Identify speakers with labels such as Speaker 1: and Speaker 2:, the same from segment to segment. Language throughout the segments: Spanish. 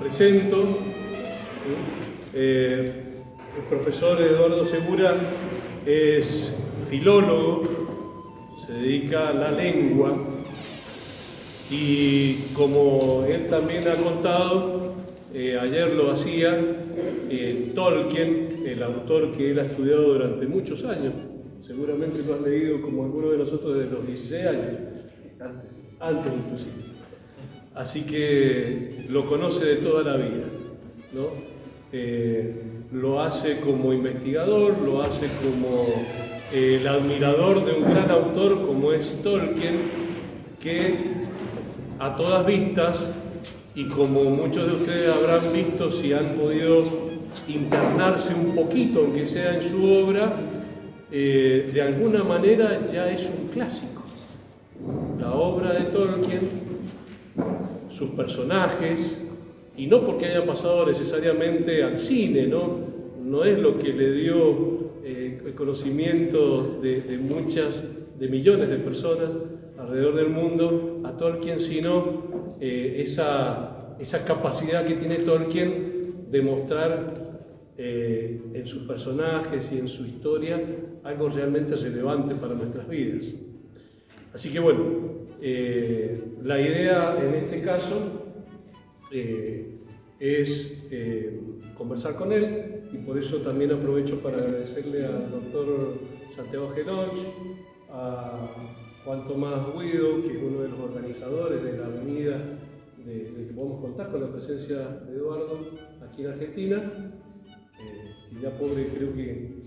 Speaker 1: presento. El profesor Eduardo Segura es filólogo, se dedica a la lengua y como él también ha contado, ayer lo hacía, Tolkien, el autor que él ha estudiado durante muchos años, seguramente lo has leído como alguno de nosotros desde los 16 años. Antes inclusive. Así que lo conoce de toda la vida, ¿no? Lo hace como investigador, lo hace como el admirador de un gran autor como es Tolkien, que a todas vistas, y como muchos de ustedes habrán visto si han podido internarse un poquito, aunque sea en su obra, de alguna manera ya es un clásico. La obra de Tolkien, sus personajes, y no porque haya pasado necesariamente al cine, no es lo que le dio el conocimiento de millones de personas alrededor del mundo a Tolkien, sino esa capacidad que tiene Tolkien de mostrar en sus personajes y en su historia algo realmente relevante para nuestras vidas. Así que bueno, la idea en este caso es conversar con él, y por eso también aprovecho para agradecerle al doctor Santiago Geloch, a Juan Tomás Guido, que es uno de los organizadores de la avenida, de que podemos contar con la presencia de Eduardo aquí en Argentina, y ya pobre creo que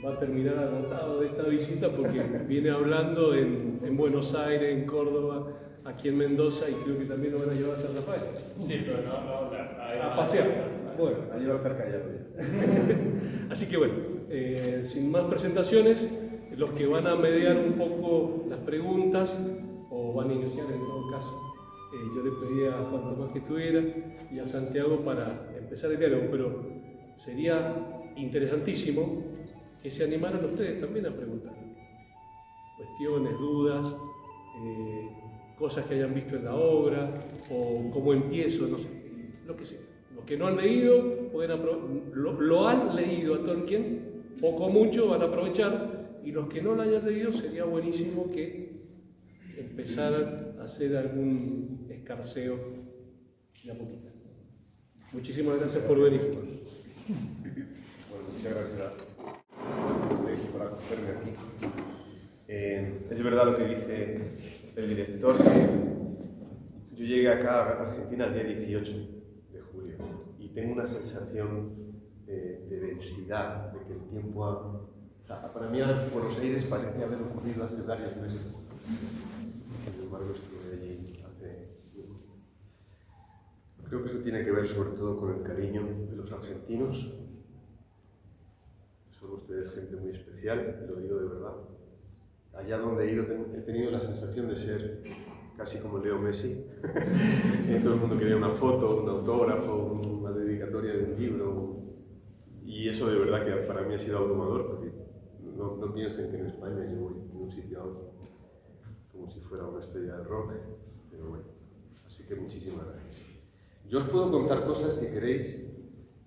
Speaker 1: va a terminar agotado de esta visita porque viene hablando en Buenos Aires, en Córdoba, aquí en Mendoza, y creo que también lo van a llevar a San Rafael.
Speaker 2: Sí, pero no,
Speaker 1: a pasear. Bueno,
Speaker 3: ahí va a estar callado.
Speaker 1: Así que bueno, sin más presentaciones, los que van a mediar un poco las preguntas, o van a iniciar en todo caso, yo le pedí a Juan Tomás que estuviera y a Santiago para empezar el diálogo, pero sería interesantísimo que se animaran ustedes también a preguntar. Cuestiones, dudas, cosas que hayan visto en la obra, o cómo empiezo, no sé, lo que sea. Los que no han leído, lo han leído a Tolkien, poco o mucho van a aprovechar, y los que no lo hayan leído, sería buenísimo que empezaran a hacer algún escarceo de a poquito. Muchísimas gracias por venir.
Speaker 3: Bueno, muchas gracias al colegio por acogerme aquí. Es verdad lo que dice el director, que yo llegué acá a Argentina el día 18 de julio y tengo una sensación de densidad, de que el tiempo para mí Buenos Aires parece haber ocurrido hace varios meses. Sin embargo, estuve allí hace tiempo. Creo que eso tiene que ver sobre todo con el cariño de los argentinos. Son ustedes gente muy especial, lo digo de verdad. Allá donde he ido he tenido la sensación de ser casi como Leo Messi. Todo el mundo quería una foto, un autógrafo, una dedicatoria de un libro. Y eso de verdad que para mí ha sido abrumador, porque no piensen que en España yo voy de un sitio a otro como si fuera una estrella de rock. Pero bueno, así que muchísimas gracias. Yo os puedo contar cosas si queréis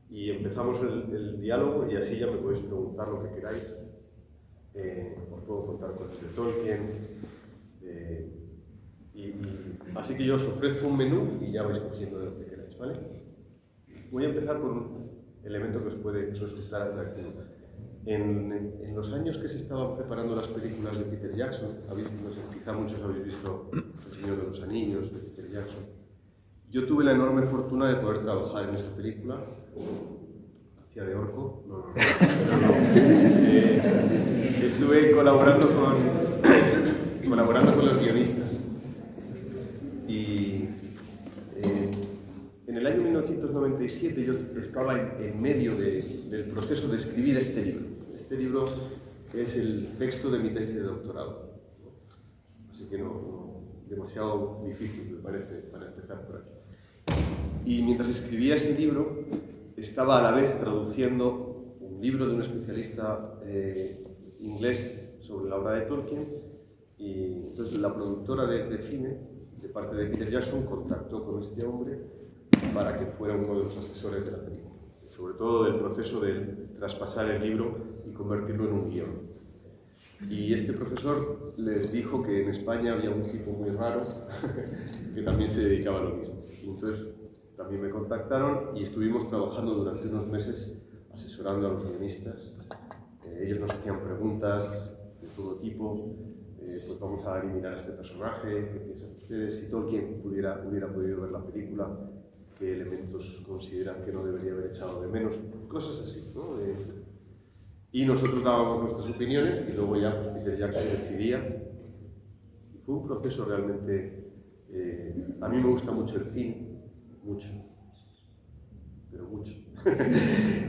Speaker 3: y empezamos el diálogo, y así ya me podéis preguntar lo que queráis. Os puedo contar cosas de Tolkien, así que yo os ofrezco un menú y ya vais cogiendo de lo que queráis, ¿vale? Voy a empezar por un elemento que os puede resultar atractivo. En los años que se estaban preparando las películas de Peter Jackson, no sé, quizá muchos habéis visto El Señor de los Anillos de Peter Jackson. Yo tuve la enorme fortuna de poder trabajar en esa película. ¿Hacía de orco? No. Estuve colaborando con los guionistas. Y en el año 1997 yo estaba en medio del proceso de escribir este libro. Este libro es el texto de mi tesis de doctorado. Así que no demasiado difícil, me parece, para empezar por aquí. Y mientras escribía ese libro, estaba a la vez traduciendo un libro de un especialista inglés sobre la obra de Tolkien, y entonces la productora de cine, de parte de Peter Jackson, contactó con este hombre para que fuera uno de los asesores de la película, sobre todo del proceso de traspasar el libro y convertirlo en un guión. Y este profesor les dijo que en España había un tipo muy raro que también se dedicaba a lo mismo. Y entonces también me contactaron y estuvimos trabajando durante unos meses asesorando a los guionistas. Ellos nos hacían preguntas de todo tipo, pues vamos a eliminar a este personaje, ¿qué piensan ustedes? Si Tolkien hubiera podido ver la película, ¿qué elementos consideran que no debería haber echado de menos? Cosas así, ¿no? Y nosotros dábamos nuestras opiniones y luego ya pues, Peter Jackson decidía. Y fue un proceso realmente... a mí me gusta mucho el cine, mucho, pero mucho.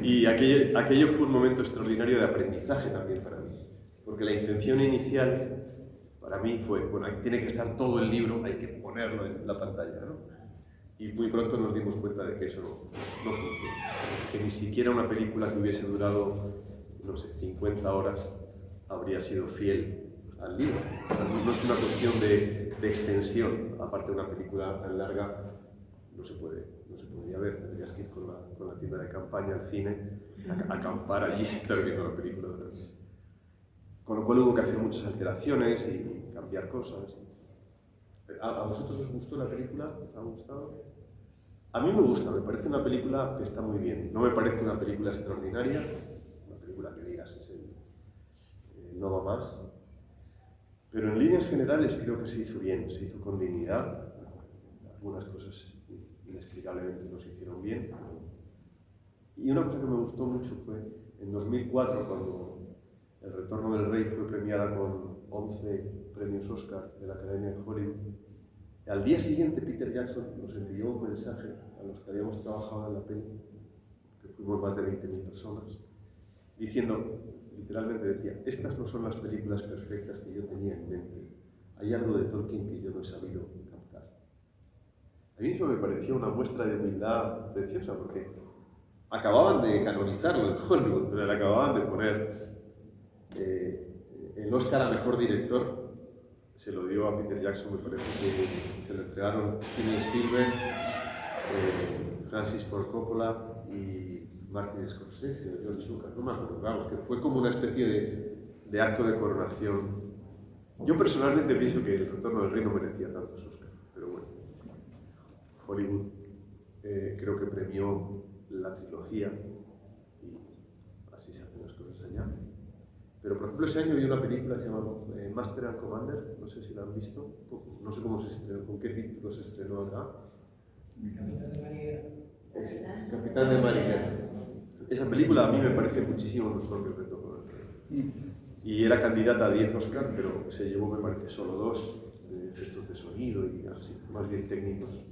Speaker 3: Y aquello fue un momento extraordinario de aprendizaje también para mí, porque la intención inicial para mí fue, bueno, tiene que estar todo el libro, hay que ponerlo en la pantalla, ¿no? Y muy pronto nos dimos cuenta de que eso no funciona, que ni siquiera una película que hubiese durado, no sé, 50 horas habría sido fiel al libro. O sea, no es una cuestión de extensión, aparte de una película tan larga, no se podía ver, tendrías que ir con la tienda de campaña al cine, a acampar allí y estar viendo la película durante. Con lo cual hubo que hacer muchas alteraciones y cambiar cosas. ¿A vosotros os gustó la película? ¿Os ha gustado? A mí me gusta, me parece una película que está muy bien. No me parece una película extraordinaria, una película que digas es no va más. Pero en líneas generales creo que se hizo bien, se hizo con dignidad. Algunas cosas inexplicablemente no se hicieron bien. Y una cosa que me gustó mucho fue en 2004, cuando El Retorno del Rey fue premiada con 11 premios Oscar de la Academia de Hollywood. Al día siguiente Peter Jackson nos envió un mensaje a los que habíamos trabajado en la peli, que fuimos más de 20.000 personas, diciendo, literalmente decía, estas no son las películas perfectas que yo tenía en mente, hay algo de Tolkien que yo no he sabido captar. A mí eso me pareció una muestra de humildad preciosa, porque acababan de canonizarlo en Hollywood, le acababan de poner el Oscar a Mejor Director, se lo dio a Peter Jackson, me parece que se lo entregaron Steven Spielberg, Francis Ford Coppola y Martin Scorsese, George Lucas, no me acuerdo, vamos, que fue como una especie de acto de coronación. Yo personalmente pienso que El Retorno del Rey no merecía tantos Oscars, pero bueno, Hollywood creo que premió la trilogía y así se hacen las cosas allá. Pero, por ejemplo, ese año vi una película que se llama Master and Commander, no sé si la han visto, no sé cómo se estrenó, con qué título se estrenó acá.
Speaker 2: El Capitán de Marinera.
Speaker 3: Capitán de Marinera. Esa película a mí me parece muchísimo mejor que El Retorno del Rey. Y era candidata a 10 Oscars, pero se llevó, me parece, solo 2 de efectos de sonido y así, más bien técnicos.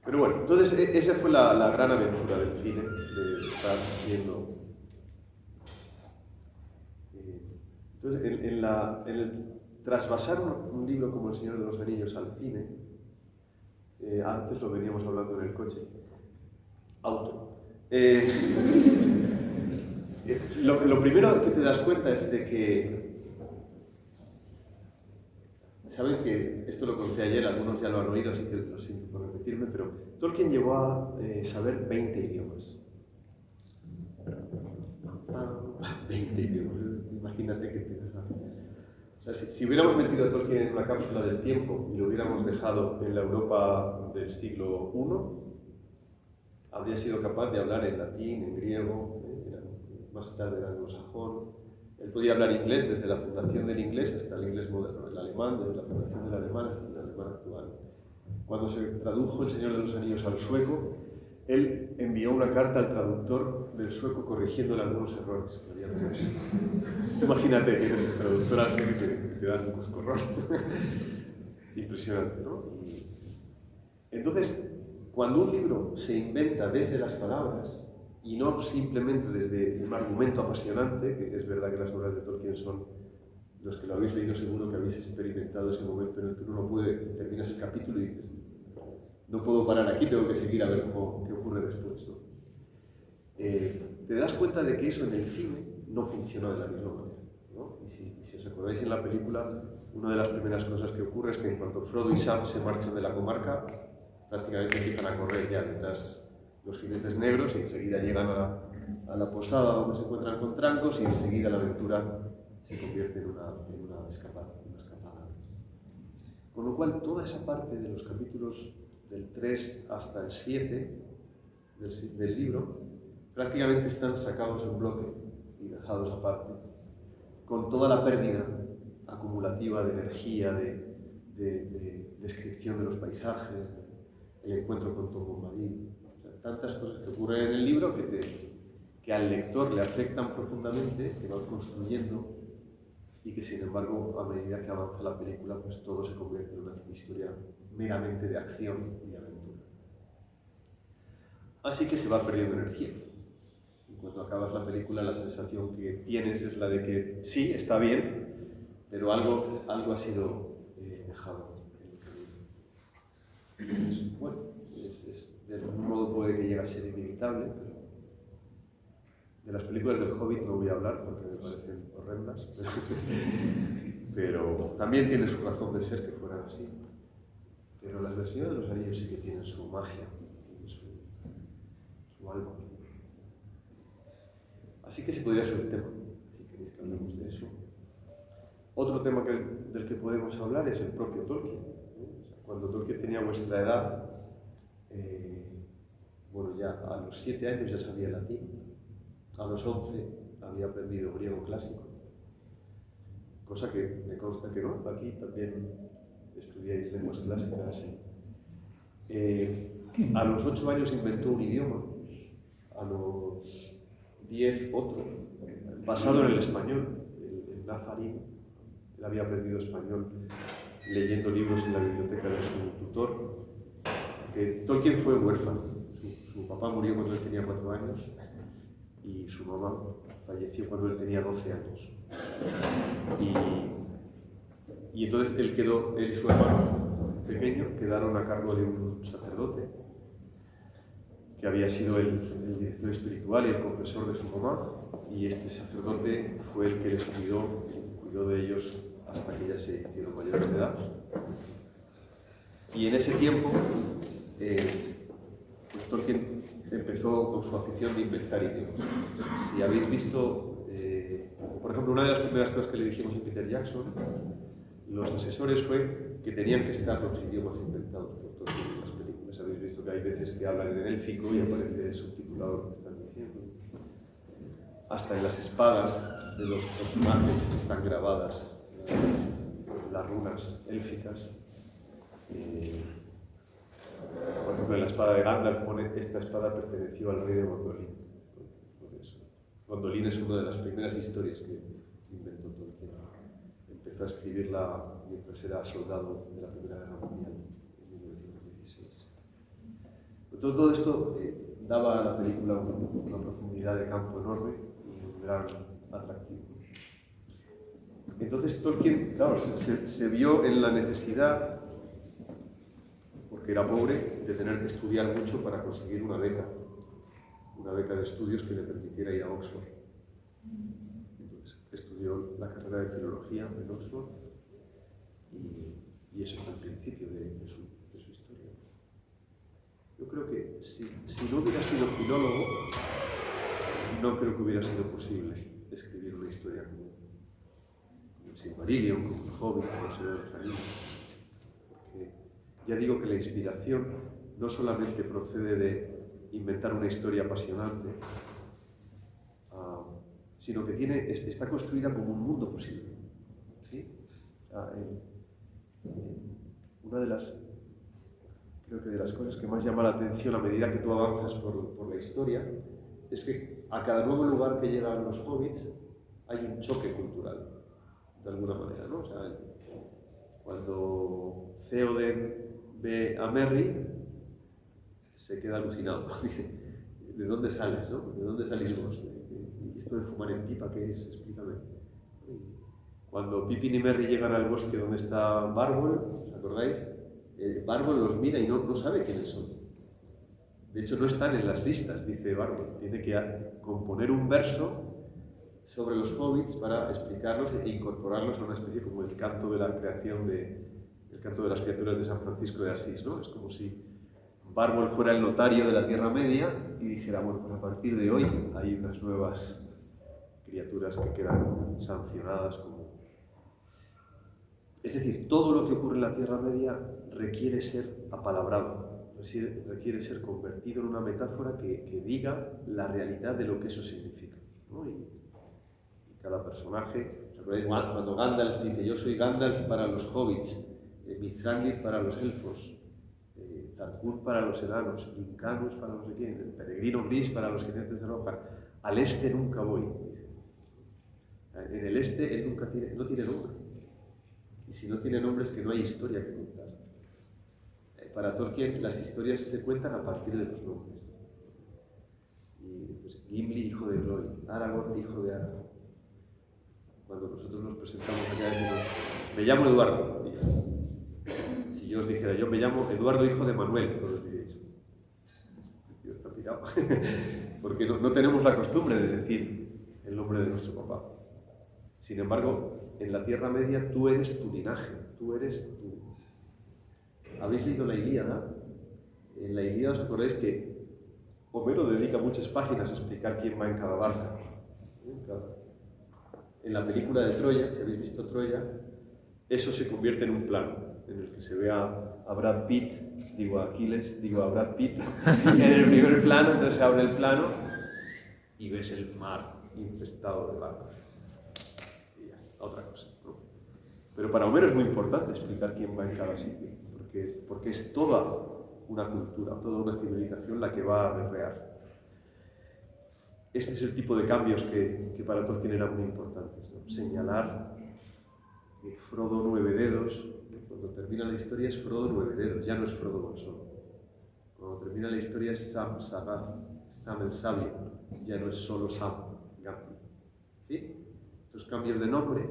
Speaker 3: Pero bueno, entonces esa fue la gran aventura del cine, de estar viendo. Entonces, en el trasvasar un libro como El Señor de los Anillos al cine, antes lo veníamos hablando en el coche, lo primero que te das cuenta es de que, saben que esto lo conté ayer, algunos ya lo han oído, así que lo siento por repetirme, pero Tolkien llegó a saber 20 idiomas. 20 idiomas, imagínate que empiezas a... O sea, si hubiéramos metido a Tolkien en una cápsula del tiempo y lo hubiéramos dejado en la Europa del siglo I, habría sido capaz de hablar en latín, en griego, más tarde en anglosajón. Él podía hablar inglés desde la fundación del inglés hasta el inglés moderno, el alemán, desde la fundación del alemán hasta el alemán actual. Cuando se tradujo El Señor de los Anillos al sueco, él envió una carta al traductor del sueco corrigiéndole algunos errores que había cometido. Imagínate que eres el traductor al serio que te dan un coscorrón. Impresionante, ¿no? Entonces, cuando un libro se inventa desde las palabras, y no simplemente desde un argumento apasionante, que es verdad que las obras de Tolkien son, los que lo habéis leído seguro que habéis experimentado ese momento en el que uno no puede, terminas el capítulo y dices, no puedo parar aquí, tengo que seguir a ver qué ocurre después, ¿no? Te das cuenta de que eso en el cine no funcionó de la misma manera. ¿no? Y si os acordáis en la película, una de las primeras cosas que ocurre es que en cuanto Frodo y Sam se marchan de la comarca, prácticamente empiezan a correr ya detrás los jinetes negros y enseguida llegan a la posada donde se encuentran con Trancos y enseguida la aventura se convierte en una escapada. Con lo cual, toda esa parte de los capítulos del 3 hasta el 7 del libro prácticamente están sacados en bloque y dejados aparte, con toda la pérdida acumulativa de energía, de descripción de los paisajes, el encuentro con Tom Bombadil, o sea, tantas cosas que ocurren en el libro que al lector le afectan profundamente, que van construyendo y que sin embargo a medida que avanza la película pues todo se convierte en una historia meramente de acción y de aventura. Así que se va perdiendo energía. Y cuando acabas la película la sensación que tienes es la de que sí, está bien, pero algo ha sido dejado en el camino. Entonces, bueno, de algún modo puede que llegue a ser inevitable, pero de las películas del Hobbit no voy a hablar porque me parecen horrendas, pero también tiene su razón de ser que fueran así. Pero las del Señor de los Anillos sí que tienen su magia, su alma. Así que ese podría ser el tema, si queréis que hablemos de eso. Otro tema del que podemos hablar es el propio Tolkien. Cuando Tolkien tenía vuestra edad, bueno, ya a los 7 años ya sabía latín. A los 11 había aprendido griego clásico, cosa que me consta que no, aquí también estudiáis lenguas clásicas. A los 8 años inventó un idioma, a los 10 otro, basado en el español, el nazarín. Él había aprendido español leyendo libros en la biblioteca de su tutor. Tolkien fue huérfano, su papá murió cuando él tenía 4 años. Y su mamá falleció cuando él tenía 12 años. Y entonces él y su hermano pequeño quedaron a cargo de un sacerdote que había sido el director espiritual y el confesor de su mamá, y este sacerdote fue el que les cuidó de ellos hasta que ya se hicieron mayores de edad. Y en ese tiempo, pues Tolkien empezó con su afición de inventar idiomas. Si habéis visto, por ejemplo, una de las primeras cosas que le dijimos a Peter Jackson, los asesores fue que tenían que estar los idiomas inventados por Tolkien en las películas. Habéis visto que hay veces que hablan en élfico y aparece subtitulado lo que están diciendo. Hasta en las espadas de los personajes están grabadas las runas élficas. Por ejemplo, en la espada de Gandalf pone: esta espada perteneció al rey de Gondolin. Gondolin es una de las primeras historias que inventó Tolkien. Empezó a escribirla mientras era soldado de la Primera Guerra Mundial, en 1916. Todo esto daba a la película una profundidad de campo enorme y un gran atractivo. Entonces Tolkien, claro, se vio en la necesidad, porque era pobre, de tener que estudiar mucho para conseguir una beca de estudios que le permitiera ir a Oxford. Entonces estudió la carrera de filología en Oxford y eso es el principio de su historia. Yo creo que si no hubiera sido filólogo, no creo que hubiera sido posible escribir una historia como el Silmarillion, como el Hobbit, como el Señor de los Anillos. Porque ya digo que la inspiración no solamente procede de inventar una historia apasionante, sino que está construida como un mundo posible. ¿Sí? Una de las cosas que más llama la atención a medida que tú avanzas por la historia es que a cada nuevo lugar que llegan los hobbits hay un choque cultural, de alguna manera, ¿no? O sea, cuando Theoden ve a Merry, se queda alucinado. Dice: ¿de dónde sales, no? ¿De dónde salís vos? ¿Y esto de fumar en pipa qué es? Explícame. Cuando Pippin y Merry llegan al bosque donde está Bárbol, ¿os acordáis? Bárbol los mira y no sabe quiénes son. De hecho, no están en las listas, dice Bárbol. Tiene que componer un verso sobre los hobbits para explicarlos e incorporarlos a una especie como el canto de la creación el canto de las criaturas de San Francisco de Asís, ¿no? Es como si Bárbol fuera el notario de la Tierra Media y dijera, bueno, pues a partir de hoy hay unas nuevas criaturas que quedan sancionadas como... Es decir, todo lo que ocurre en la Tierra Media requiere ser apalabrado, requiere ser convertido en una metáfora que diga la realidad de lo que eso significa, ¿no? Y cada personaje, ¿recordáis cuando Gandalf dice, yo soy Gandalf para los hobbits, Mithrandir para los elfos, Zarkul para los enanos, Incanus para no sé quién, el peregrino gris para los jinetes de Rohan, al este nunca voy. En el este él no tiene nombre. Y si no tiene nombre es que no hay historia que contar. Para Tolkien las historias se cuentan a partir de los nombres. Y pues, Gimli, hijo de Glory, Aragorn, hijo de Aragorn. Cuando nosotros nos presentamos acá decimos, me llamo Eduardo, y ya está. Si yo os dijera, yo me llamo Eduardo, hijo de Manuel, todos diréis, Dios está pirado. Porque no tenemos la costumbre de decir el nombre de nuestro papá. Sin embargo, en la Tierra Media tú eres tu linaje, tú eres tu... ¿Habéis leído la Ilíada? En la Ilíada os acordáis que Homero dedica muchas páginas a explicar quién va en cada barca. En la película de Troya, si habéis visto Troya, eso se convierte en un plano, en el que se ve a Brad Pitt, digo a Aquiles, digo a Brad Pitt, en el primer plano, entonces se abre el plano y ves el mar infestado de barcos. Y ya, otra cosa, ¿no? Pero para Homero es muy importante explicar quién va en cada sitio, porque es toda una cultura, toda una civilización la que va a berrear. Este es el tipo de cambios que para Tolkien eran muy importantes, ¿no? Señalar que Frodo Nueve Dedos, cuando termina la historia es Frodo Nueve Dedos, ya no es Frodo Bolsón. Cuando termina la historia es Sam Sagaz, Sam el Sabio, ya no es solo Sam Gamgee. ¿Sí? Estos cambios de nombre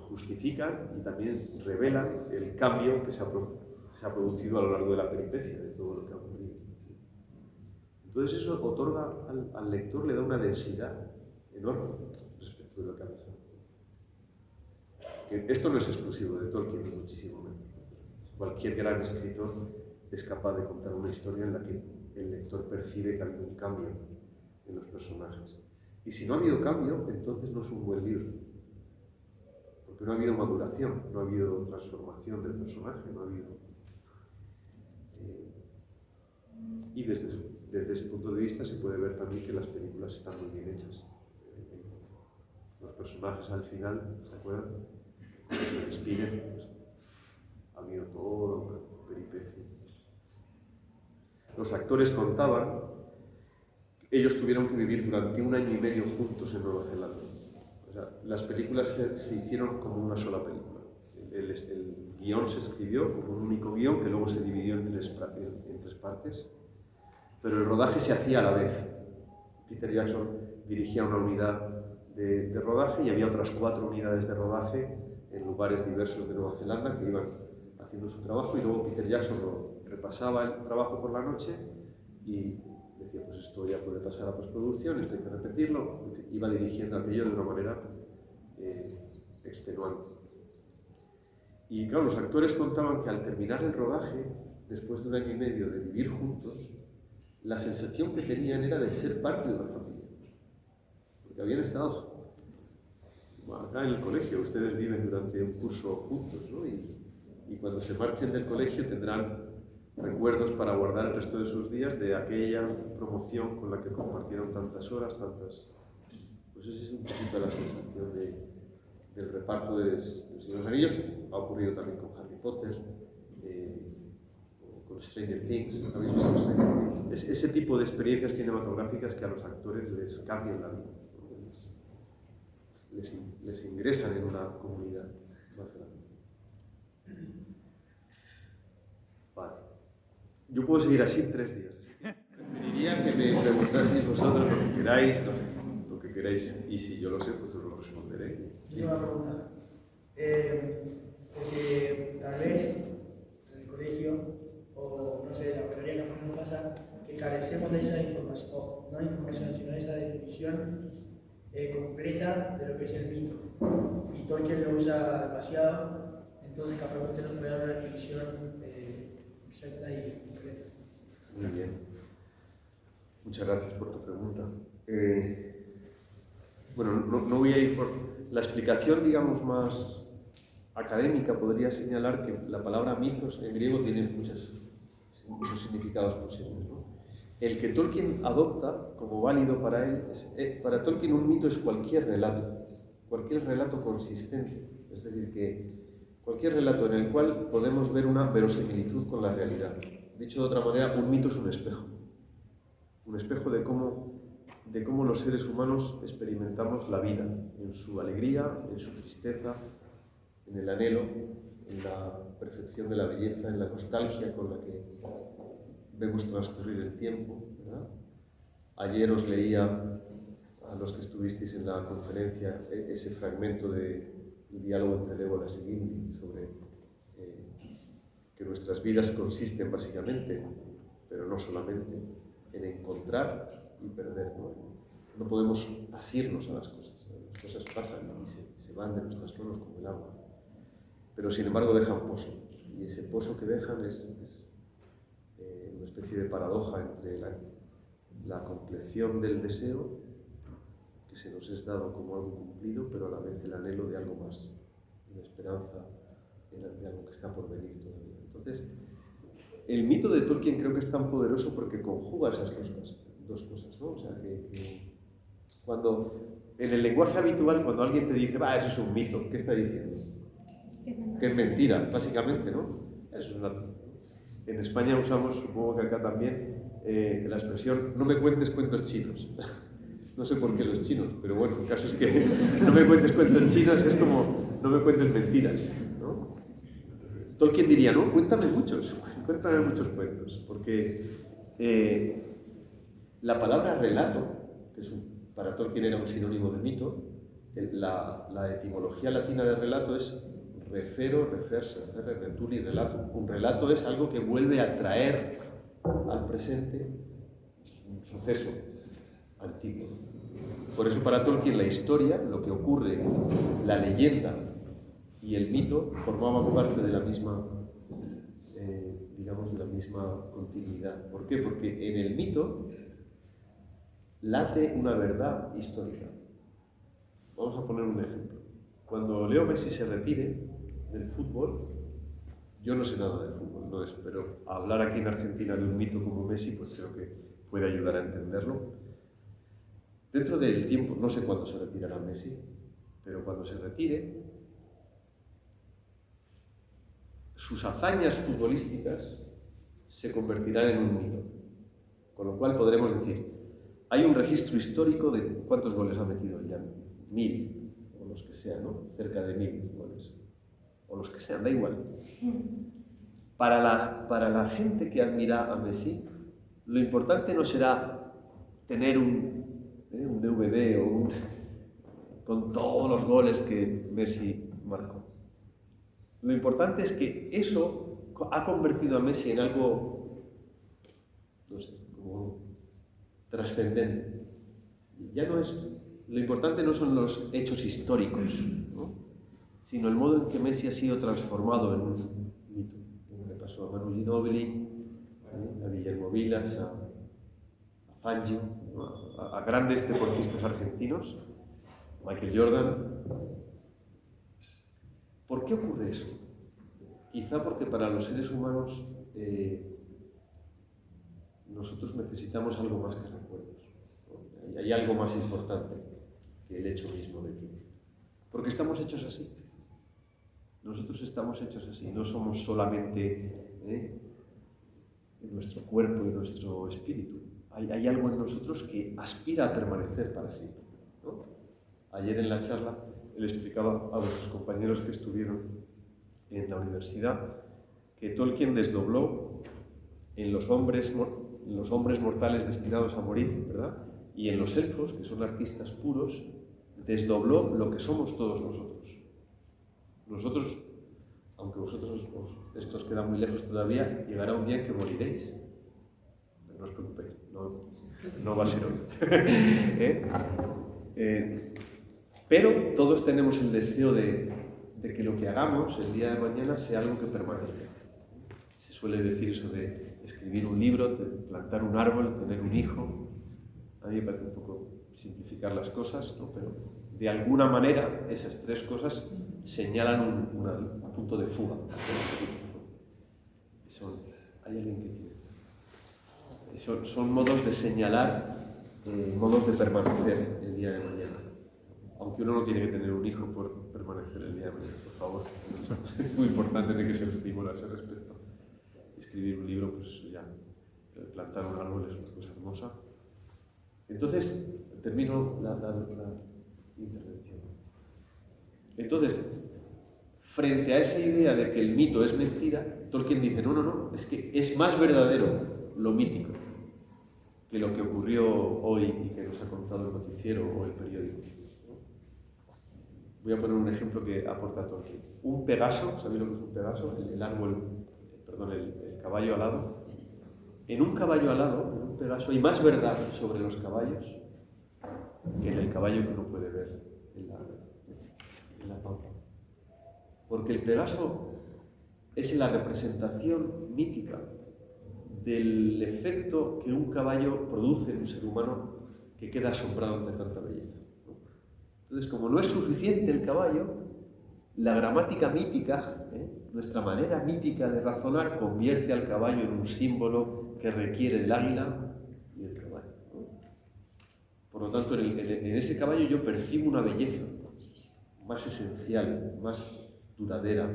Speaker 3: justifican y también revelan el cambio que se ha producido a lo largo de la peripecia, de todo lo que ha ocurrido. Entonces eso otorga al lector, le da una densidad enorme respecto de lo que ha pasado. Esto no es exclusivo de Tolkien, ni muchísimo menos. Cualquier gran escritor es capaz de contar una historia en la que el lector percibe que ha habido un cambio en los personajes. Y si no ha habido cambio, entonces no es un buen libro. Porque no ha habido maduración, no ha habido transformación del personaje, no ha habido... Y desde ese punto de vista se puede ver también que las películas están muy bien hechas. Los personajes al final, ¿se acuerdan? Cuando se despiden, pues, ha habido toda una peripecia. Los actores contaban, ellos tuvieron que vivir durante 1 año y medio juntos en Nueva Zelanda. O sea, las películas se hicieron como una sola película. El guión se escribió como un único guión que luego se dividió en tres partes. Pero el rodaje se hacía a la vez. Peter Jackson dirigía una unidad de rodaje y había otras 4 unidades de rodaje en lugares diversos de Nueva Zelanda que iban haciendo su trabajo y luego Peter Jackson repasaba el trabajo por la noche y decía, pues esto ya puede pasar a postproducción, esto hay que repetirlo, iba dirigiendo aquello de una manera extenuante. Y claro, los actores contaban que al terminar el rodaje, después de 1 año y medio de vivir juntos, la sensación que tenían era de ser parte de una familia. Porque habían estado acá en el colegio, ustedes viven durante un curso juntos, ¿no? Y cuando se marchen del colegio tendrán recuerdos para guardar el resto de sus días de aquella promoción con la que compartieron tantas horas, tantas... Pues esa es un poquito la sensación del reparto de Señor de los Anillos. Ha ocurrido también con Harry Potter, con Stranger Things. ¿Habéis visto Stranger Things? Ese tipo de experiencias cinematográficas que a los actores les cambian la vida, ¿no? Les ingresan en una comunidad más grande. Vale. Yo puedo seguir así 3 días. Preferiría que me preguntaseis vosotros lo que queráis, lo que queráis, y si yo lo sé, pues os lo responderé.
Speaker 2: Yo una pregunta. Porque tal vez en el colegio, o no sé, la mayoría de las cosas pasa, que carecemos de esa información, o no información, sino de esa definición completa de lo que es el mito. Y Tolkien lo usa demasiado, entonces capaz que usted nos puede dar una definición exacta y completa.
Speaker 3: Muy bien. Muchas gracias por tu pregunta. Bueno, no voy a ir por la explicación, digamos, más académica. Podría señalar que la palabra mitos en griego tiene muchos significados posibles, ¿no? El que Tolkien adopta como válido para él, para Tolkien un mito es cualquier relato consistente, es decir, que cualquier relato en el cual podemos ver una verosimilitud con la realidad. Dicho de otra manera, un mito es un espejo de cómo los seres humanos experimentamos la vida, en su alegría, en su tristeza, en el anhelo, en la percepción de la belleza, en la nostalgia con la que vemos transcurrir el tiempo, ¿verdad? Ayer os leía, a los que estuvisteis en la conferencia, ese fragmento del diálogo entre Legolas y Gimli sobre que nuestras vidas consisten básicamente, pero no solamente, en encontrar y perder, ¿no? No podemos asirnos a las cosas, ¿no? Las cosas pasan y se van de nuestras manos como el agua, pero sin embargo dejan pozo, y ese pozo que dejan es una especie de paradoja entre la compleción del deseo que se nos es dado como algo cumplido, pero a la vez el anhelo de algo más, la esperanza de algo que está por venir todavía. Entonces, el mito de Tolkien creo que es tan poderoso porque conjuga esas dos cosas, ¿no? O sea, que cuando, en el lenguaje habitual, cuando alguien te dice, eso es un mito, ¿qué está diciendo? Que es mentira, básicamente, ¿no? Eso es una... En España usamos, supongo que acá también, la expresión, no me cuentes cuentos chinos. No sé por qué los chinos, pero bueno, el caso es que no me cuentes cuentos chinos es como, no me cuentes mentiras, ¿no? Tolkien diría, no, cuéntame muchos cuentos, porque la palabra relato, que para Tolkien era un sinónimo de mito, la etimología latina de relato es refero, referse, retuli, relato. Un relato es algo que vuelve a traer al presente un suceso antiguo. Por eso para Tolkien la historia, lo que ocurre, la leyenda y el mito formaban parte de la misma, digamos, de la misma continuidad. ¿Por qué? Porque en el mito late una verdad histórica. Vamos a poner un ejemplo. Cuando Leo Messi se retire del fútbol, yo no sé nada del fútbol, no es, pero hablar aquí en Argentina de un mito como Messi, pues creo que puede ayudar a entenderlo. Dentro del tiempo, no sé cuándo se retirará Messi, pero cuando se retire, sus hazañas futbolísticas se convertirán en un mito. Con lo cual podremos decir, hay un registro histórico de cuántos goles ha metido ya, 1000, o los que sean, ¿no? Cerca de 1000 goles, o los que sean, da igual. Para la gente que admira a Messi, lo importante no será tener un DVD con todos los goles que Messi marcó. Lo importante es que eso ha convertido a Messi en algo, no sé, como trascendente. Ya no es, lo importante no son los hechos históricos, ¿no? Sino el modo en que Messi ha sido transformado en un mito. Como le pasó a Manu Ginóbili, a Guillermo Vilas, a Fangio, ¿no? A grandes deportistas argentinos, Michael Jordan. ¿Por qué ocurre eso? Quizá porque para los seres humanos nosotros necesitamos algo más que recuerdos, ¿no? Hay algo más importante que el hecho mismo de que... Porque estamos hechos así. Nosotros estamos hechos así, no somos solamente en nuestro cuerpo y nuestro espíritu. Hay algo en nosotros que aspira a permanecer para siempre, ¿no? Ayer en la charla él explicaba a vuestros compañeros que estuvieron en la universidad que Tolkien desdobló en los hombres mortales destinados a morir, ¿verdad? Y en los elfos, que son artistas puros, desdobló lo que somos todos nosotros. Nosotros, aunque vosotros esto os queda muy lejos todavía, llegará un día en que moriréis. No os preocupéis, no va a ser hoy. Pero todos tenemos el deseo de que lo que hagamos el día de mañana sea algo que permanezca. Se suele decir eso de escribir un libro, de plantar un árbol, tener un hijo. A mí me parece un poco simplificar las cosas, ¿no? Pero de alguna manera esas tres cosas señalan un punto de fuga. ¿Hay alguien que quiere? Son modos de señalar, modos de permanecer el día de mañana. Aunque uno no tiene que tener un hijo por permanecer el día de mañana, por favor. Es muy importante de que se estimula a ese respecto. Escribir un libro, pues eso ya. Plantar un árbol es una cosa hermosa. Entonces, termino la intervención. Entonces, frente a esa idea de que el mito es mentira, Tolkien dice, no, es que es más verdadero lo mítico que lo que ocurrió hoy y que nos ha contado el noticiero o el periódico. Voy a poner un ejemplo que aporta Tolkien. Un Pegaso, ¿sabéis lo que es un Pegaso? El caballo alado. En un caballo alado, en un Pegaso, hay más verdad sobre los caballos que en el caballo que uno puede ver en la pampa. Porque el Pegaso es la representación mítica del efecto que un caballo produce en un ser humano que queda asombrado ante tanta belleza. Entonces, como no es suficiente el caballo, la gramática mítica, nuestra manera mítica de razonar, convierte al caballo en un símbolo que requiere del águila y del caballo. Por lo tanto, en ese caballo yo percibo una belleza más esencial, más duradera,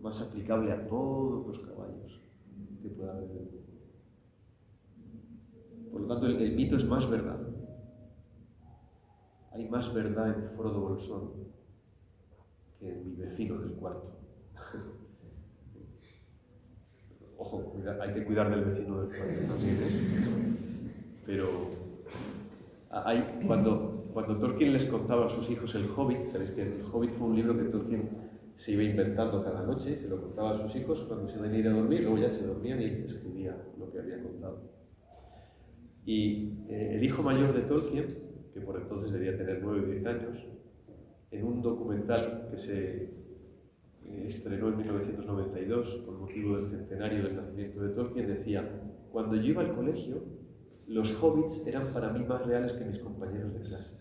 Speaker 3: más aplicable a todos los caballos que pueda haber en el mundo. Por lo tanto, el mito es más verdad. Hay más verdad en Frodo Bolsón que en mi vecino del cuarto. Ojo, hay que cuidar del vecino del cuarto también, Pero cuando Tolkien les contaba a sus hijos el Hobbit, sabéis que el Hobbit fue un libro que Tolkien se iba inventando cada noche, se lo contaba a sus hijos cuando se iban a ir a dormir, luego ya se dormían y escribía lo que había contado. Y el hijo mayor de Tolkien, que por entonces debía tener 9 o 10 años, en un documental que se estrenó en 1992 con motivo del centenario del nacimiento de Tolkien, decía: cuando yo iba al colegio, los hobbits eran para mí más reales que mis compañeros de clase.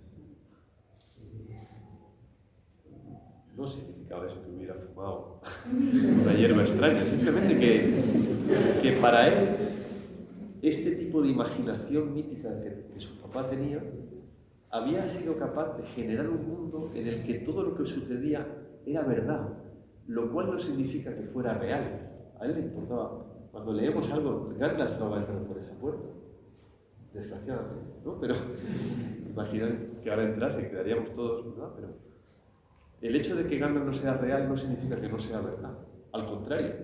Speaker 3: No significaba eso que hubiera fumado una hierba extraña, simplemente que para él este tipo de imaginación mítica que su papá tenía había sido capaz de generar un mundo en el que todo lo que sucedía era verdad, lo cual no significa que fuera real. A él le importaba. Cuando leemos algo, Gandalf no va a entrar por esa puerta, desgraciadamente, ¿no? Pero imaginad que ahora entrase, quedaríamos todos, ¿verdad? Pero el hecho de que Gandalf no sea real no significa que no sea verdad. Al contrario,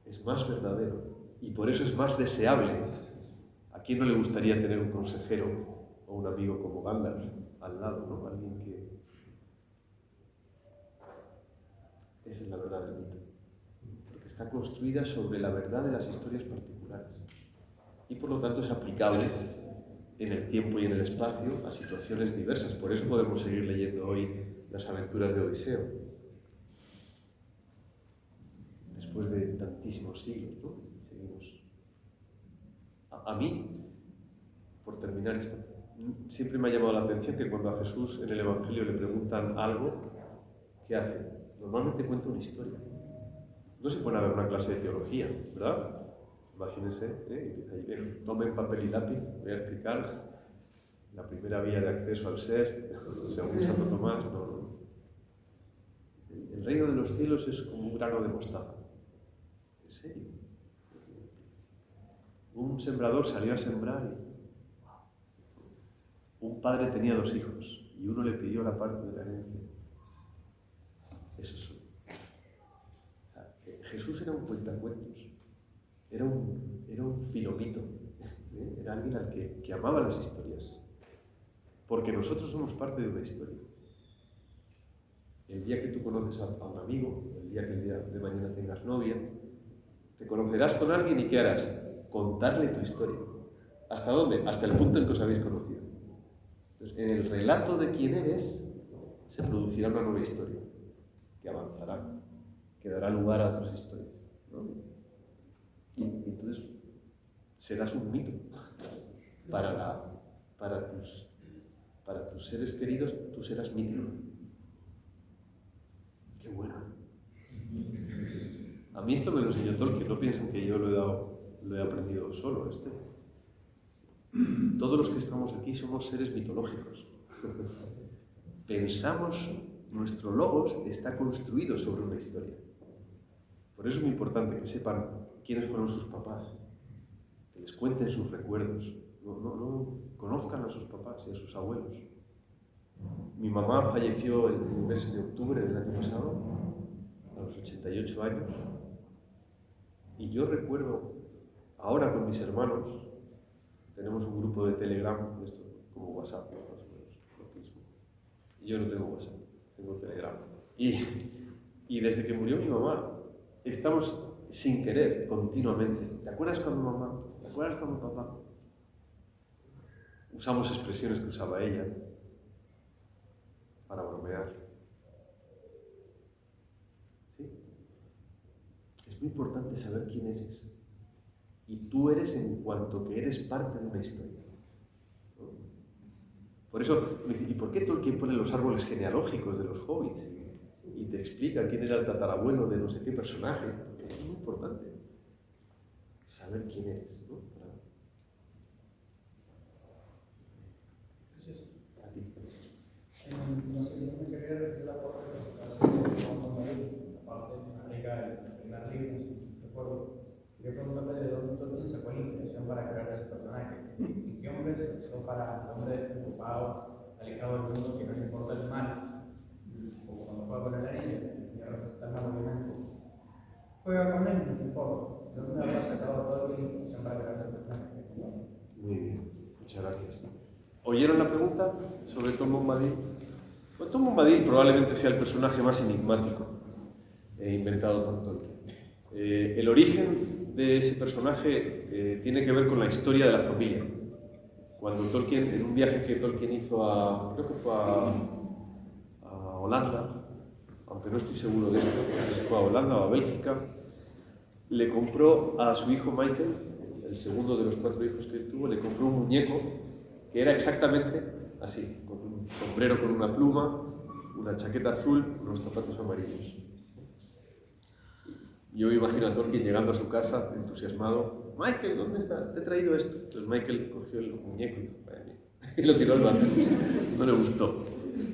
Speaker 3: es más verdadero y por eso es más deseable. ¿A quién no le gustaría tener un consejero o un amigo como Gandalf al lado, ¿no? Alguien que... Esa es la verdad del mito. Porque está construida sobre la verdad de las historias particulares. Y por lo tanto es aplicable en el tiempo y en el espacio a situaciones diversas. Por eso podemos seguir leyendo hoy las aventuras de Odiseo. Después de tantísimos siglos, ¿no? Seguimos. A mí, por terminar esto, siempre me ha llamado la atención que cuando a Jesús en el Evangelio le preguntan algo, ¿qué hace? Normalmente cuenta una historia. No se pone a ver una clase de teología, ¿verdad? Imagínense, empieza ahí, tomen papel y lápiz, voy a explicar la primera vía de acceso al ser, según Santo Tomás. No. El reino de los cielos es como un grano de mostaza. ¿En serio? Un sembrador salió a sembrar y un padre tenía 2 hijos y uno le pidió la parte de la herencia. Eso es. O sea, Jesús era un cuentacuentos, era un filomito, era alguien al que amaba las historias, porque nosotros somos parte de una historia. El día que tú conoces a un amigo, el día que el día de mañana tengas novia, te conocerás con alguien y ¿qué harás? Contarle tu historia. ¿Hasta dónde? Hasta el punto en que os habéis conocido. Entonces, en el relato de quién eres, se producirá una nueva historia, que avanzará, que dará lugar a otras historias, ¿no? Y entonces serás un mito para tus seres queridos, tú serás mítico. Qué bueno. A mí esto me lo enseñó Tolkien, no piensen que yo lo he aprendido solo. Todos los que estamos aquí somos seres mitológicos. Pensamos, nuestro logos está construido sobre una historia. Por eso es muy importante que sepan quiénes fueron sus papás, que les cuenten sus recuerdos, no conozcan a sus papás y a sus abuelos. Mi mamá falleció el mes de octubre del año pasado, a los 88 años, y yo recuerdo, ahora con mis hermanos, tenemos un grupo de Telegram, esto como WhatsApp, más o menos, lo mismo. Yo no tengo WhatsApp, tengo Telegram. Y desde que murió mi mamá, estamos sin querer, continuamente. ¿Te acuerdas cuando mamá? ¿Te acuerdas cuando papá? Usamos expresiones que usaba ella para bromear. ¿Sí? Es muy importante saber quién eres. Y tú eres en cuanto que eres parte de una historia, ¿no? Por eso, ¿y por qué Tolkien pone los árboles genealógicos de los hobbits? Y te explica quién era el tatarabuelo de no sé qué personaje. Es muy importante saber quién eres, ¿no?
Speaker 2: Gracias.
Speaker 3: A ti.
Speaker 4: No sé, yo me quería referir a la parte de la parte aplica el primer libro, recuerdo. Quería preguntarle de dónde Tolkien sacó la inspiración para crear ese personaje. ¿En qué hombre se usó para el hombre despreocupado, alejado del mundo, que no le importa el mal? O cuando juega con el anillo, y representa el mal movimiento. Juega con él, no importa. ¿De dónde habrá sacado Tolkien la inspiración para crear ese personaje?
Speaker 3: Muy bien, muchas gracias. ¿Oyeron la pregunta sobre Tom Bombadil? Pues Tom Bombadil probablemente sea el personaje más enigmático inventado por Tolkien. El origen de ese personaje tiene que ver con la historia de la familia. Cuando Tolkien, en un viaje que Tolkien hizo creo que fue a Holanda, aunque no estoy seguro de esto, no sé si fue a Holanda o a Bélgica, le compró a su hijo Michael, el segundo de los 4 hijos que él tuvo, le compró un muñeco que era exactamente así, con un sombrero con una pluma, una chaqueta azul, unos zapatos amarillos. Yo me imagino a Tolkien llegando a su casa, entusiasmado. Michael, ¿dónde está? Te he traído esto. Entonces Michael cogió el muñeco y lo tiró al váter. No le gustó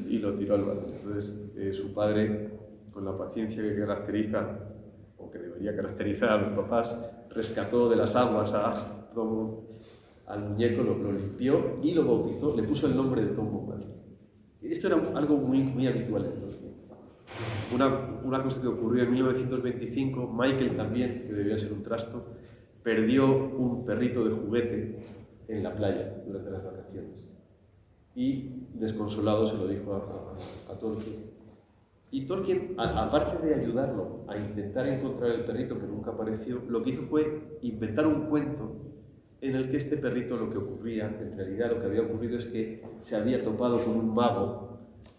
Speaker 3: y lo tiró al váter. Entonces su padre, con la paciencia que caracteriza, o que debería caracterizar a los papás, rescató de las aguas al muñeco, lo limpió y lo bautizó, le puso el nombre de Tom Bombadil. Esto era algo muy habitual en Tolkien. Una cosa que ocurrió en 1925, Michael también, que debía ser un trasto, perdió un perrito de juguete en la playa durante las vacaciones. Y desconsolado se lo dijo a Tolkien. Y Tolkien, aparte de ayudarlo a intentar encontrar el perrito que nunca apareció, lo que hizo fue inventar un cuento en el que este perrito, lo que ocurría, en realidad lo que había ocurrido es que se había topado con un mago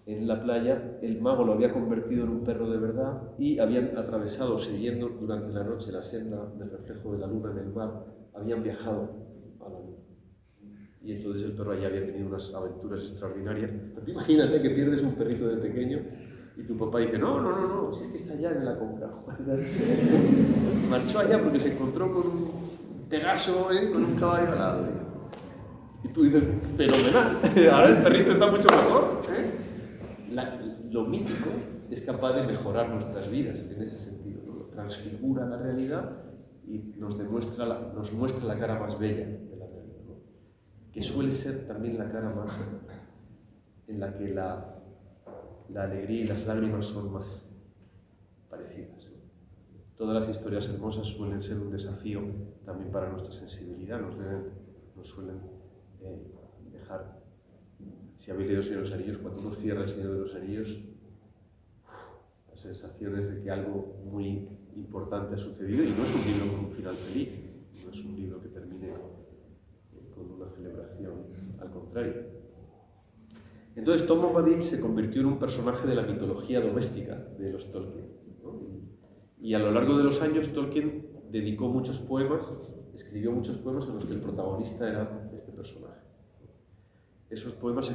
Speaker 3: en la playa, el mago lo había convertido en un perro de verdad y habían atravesado, siguiendo durante la noche la senda del reflejo de la luna en el mar, habían viajado a la luna. Y entonces el perro allá había tenido unas aventuras extraordinarias. Imagínate que pierdes un perrito de pequeño y tu papá dice, no, si es que está allá en la Aconcagua. Marchó allá porque se encontró con un Pegaso, con un caballo al lado. Y tú dices, fenomenal, ahora el perrito está mucho mejor. Lo mítico es capaz de mejorar nuestras vidas en ese sentido, ¿no? Transfigura la realidad y nos muestra la cara más bella de la realidad, ¿no? Que suele ser también la cara más en la que la alegría y las lágrimas son más parecidas, ¿no? Todas las historias hermosas suelen ser un desafío también para nuestra sensibilidad, nos suelen dejar. Si habéis leído El Señor de los Anillos, cuando uno cierra El Señor de los Anillos, la sensación es de que algo muy importante ha sucedido y no es un libro con un final feliz, no es un libro que termine con una celebración, al contrario. Entonces Tom Bombadil se convirtió en un personaje de la mitología doméstica de los Tolkien, ¿no? Y a lo largo de los años Tolkien dedicó muchos poemas, escribió muchos poemas en los que el protagonista era este personaje. Esos poemas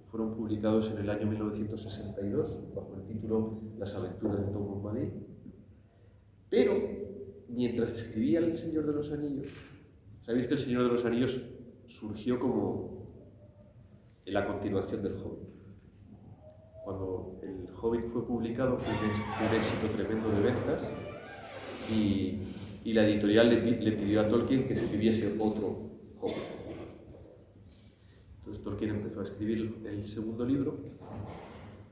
Speaker 3: fueron publicados en el año 1962 bajo el título Las aventuras de Tom Bombadil. Pero mientras escribía El Señor de los Anillos, sabéis que El Señor de los Anillos surgió como la continuación del Hobbit. Cuando el Hobbit fue publicado fue un éxito tremendo de ventas y la editorial le pidió a Tolkien que escribiese otro Hobbit. Entonces Tolkien empezó a escribir el segundo libro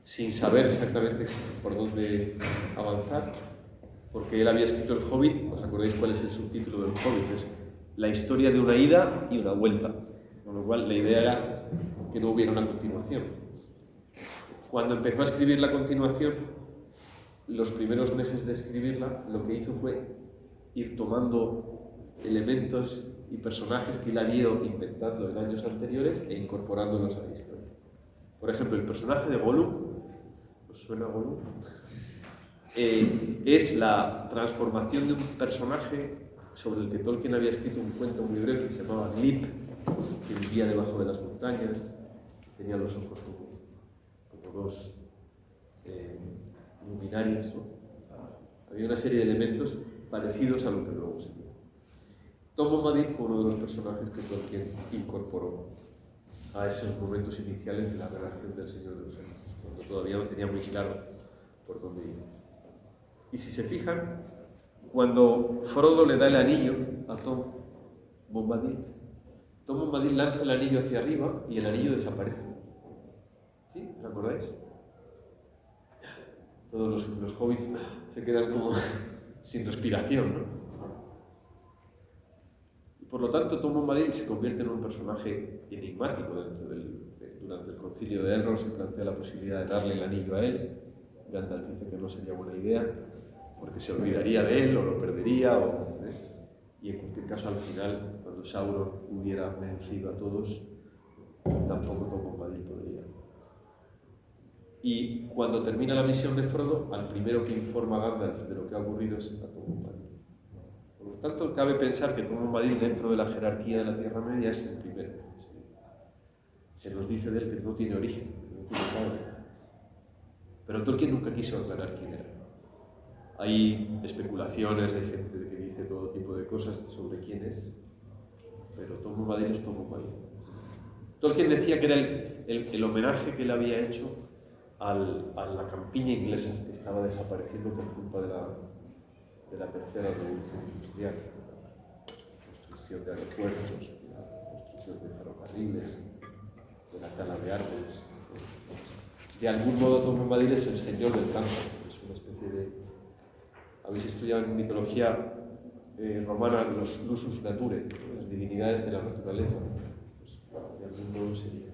Speaker 3: sin saber exactamente por dónde avanzar, porque él había escrito el Hobbit. ¿Os acordáis cuál es el subtítulo del Hobbit? Es la historia de una ida y una vuelta, con lo cual la idea era que no hubiera una continuación. Cuando empezó a escribir la continuación, los primeros meses de escribirla, lo que hizo fue ir tomando elementos y personajes que él había ido inventando en años anteriores e incorporándolos a la historia. Por ejemplo, el personaje de Gollum, ¿os suena Gollum? Es la transformación de un personaje sobre el que Tolkien había escrito un cuento muy breve que se llamaba Glip, que vivía debajo de las montañas, tenía los ojos como dos luminarias, ¿no? Había una serie de elementos parecidos a lo que luego se vio. Tom Bombadil fue uno de los personajes que Tolkien incorporó a esos momentos iniciales de la redacción del Señor de los Anillos, cuando todavía no tenía muy claro por dónde iba. Y si se fijan, cuando Frodo le da el anillo a Tom Bombadil lanza el anillo hacia arriba y el anillo desaparece. ¿Sí? ¿Os acordáis? Todos los hobbits se quedan como sin respiración, ¿no? Y por lo tanto, Tom Bombadil se convierte en un personaje enigmático durante el concilio de Elrond. Se plantea la posibilidad de darle el anillo a él. Gandalf dice que no sería buena idea, porque se olvidaría de él o lo perdería. Y en cualquier caso, al final, cuando Sauron hubiera vencido a todos, tampoco Tom Bombadil podría. Y cuando termina la misión de Frodo, al primero que informa a Gandalf de lo que ha ocurrido es a Tom Bombadil. Por lo tanto, cabe pensar que Tom Bombadil, dentro de la jerarquía de la Tierra Media, es el primero. Se nos dice de él que no tiene origen, que no tiene padre. Pero Tolkien nunca quiso aclarar quién era. Hay especulaciones, hay gente que dice todo tipo de cosas sobre quién es, pero Tom Bombadil es Tom Bombadil. Tolkien decía que era el homenaje que él había hecho a la campiña inglesa que estaba desapareciendo por culpa de la tercera revolución industrial, la construcción de aeropuertos, la construcción de ferrocarriles, de la tala de árboles. De algún modo Tom Bombadil es el señor del campo, es una especie de... Habéis estudiado en mitología romana los lusus naturae, las divinidades de la naturaleza. Pues, de algún modo sería.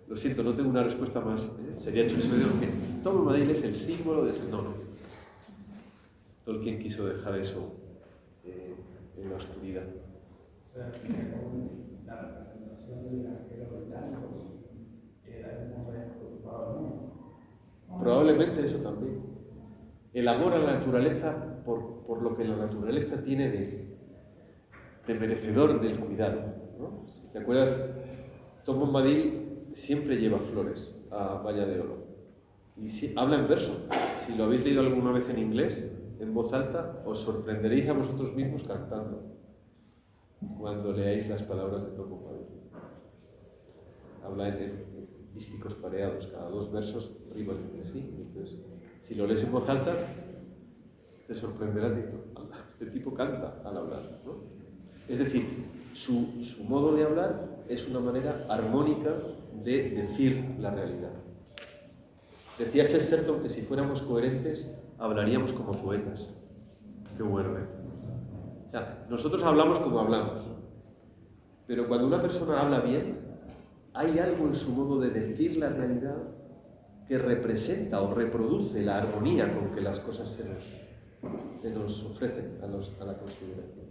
Speaker 3: Lo siento, no tengo una respuesta más. Sería hecho eso de que Tom Bombadil es el símbolo de... No. Tolkien quiso dejar eso en la oscuridad.
Speaker 4: O sea, la representación del granjero británico era un hombre preocupado, ¿no?
Speaker 3: Probablemente eso también. El amor a la naturaleza por lo que la naturaleza tiene de merecedor del cuidado, ¿no? Si te acuerdas, Tom Bombadil siempre lleva flores a Valla de Oro. Y habla en verso. Si lo habéis leído alguna vez en inglés, en voz alta, os sorprenderéis a vosotros mismos cantando cuando leáis las palabras de Tom Bombadil. Habla en dísticos pareados, cada dos versos riman entre sí. Entonces, si lo lees en voz alta, te sorprenderás diciendo, este tipo canta al hablar, ¿no? Es decir, su modo de hablar es una manera armónica de decir la realidad. Decía Chesterton que si fuéramos coherentes, hablaríamos como poetas. Qué bueno, ¿eh? O sea, nosotros hablamos como hablamos, pero cuando una persona habla bien, hay algo en su modo de decir la realidad que representa o reproduce la armonía con que las cosas se nos ofrecen a la consideración.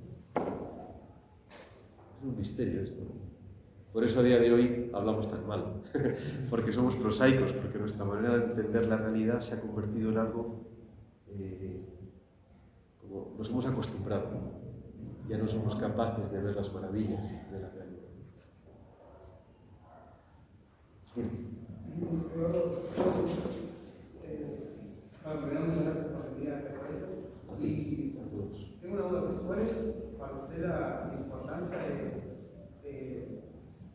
Speaker 3: Es un misterio esto, ¿no? Por eso a día de hoy hablamos tan mal, porque somos prosaicos, porque nuestra manera de entender la realidad se ha convertido en algo como nos hemos acostumbrado. Ya no somos capaces de ver las maravillas de la realidad.
Speaker 5: Bueno, muchas gracias por venir a este proyecto. Y
Speaker 3: A todos.
Speaker 5: tengo una duda, ¿cuál es para usted la importancia de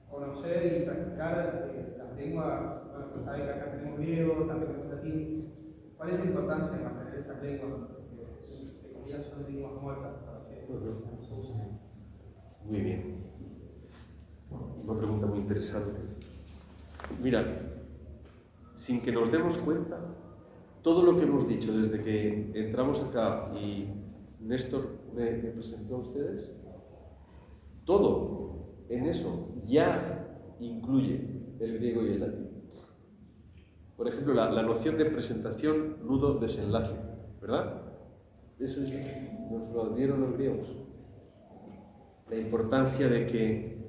Speaker 5: conocer y practicar las lenguas? Bueno, pues sabe que acá tenemos griego, también tenemos latín. ¿Cuál es la importancia de mantener esas lenguas? Porque de comillas son lenguas muertas, para así decirlo.
Speaker 3: Muy bien. Una pregunta muy interesante. Mira, sin que nos demos cuenta, todo lo que hemos dicho desde que entramos acá y Néstor me presentó a ustedes, todo en eso ya incluye el griego y el latín. Por ejemplo, la noción de presentación, nudo, desenlace, ¿verdad? Eso nos lo dieron los griegos. La importancia de que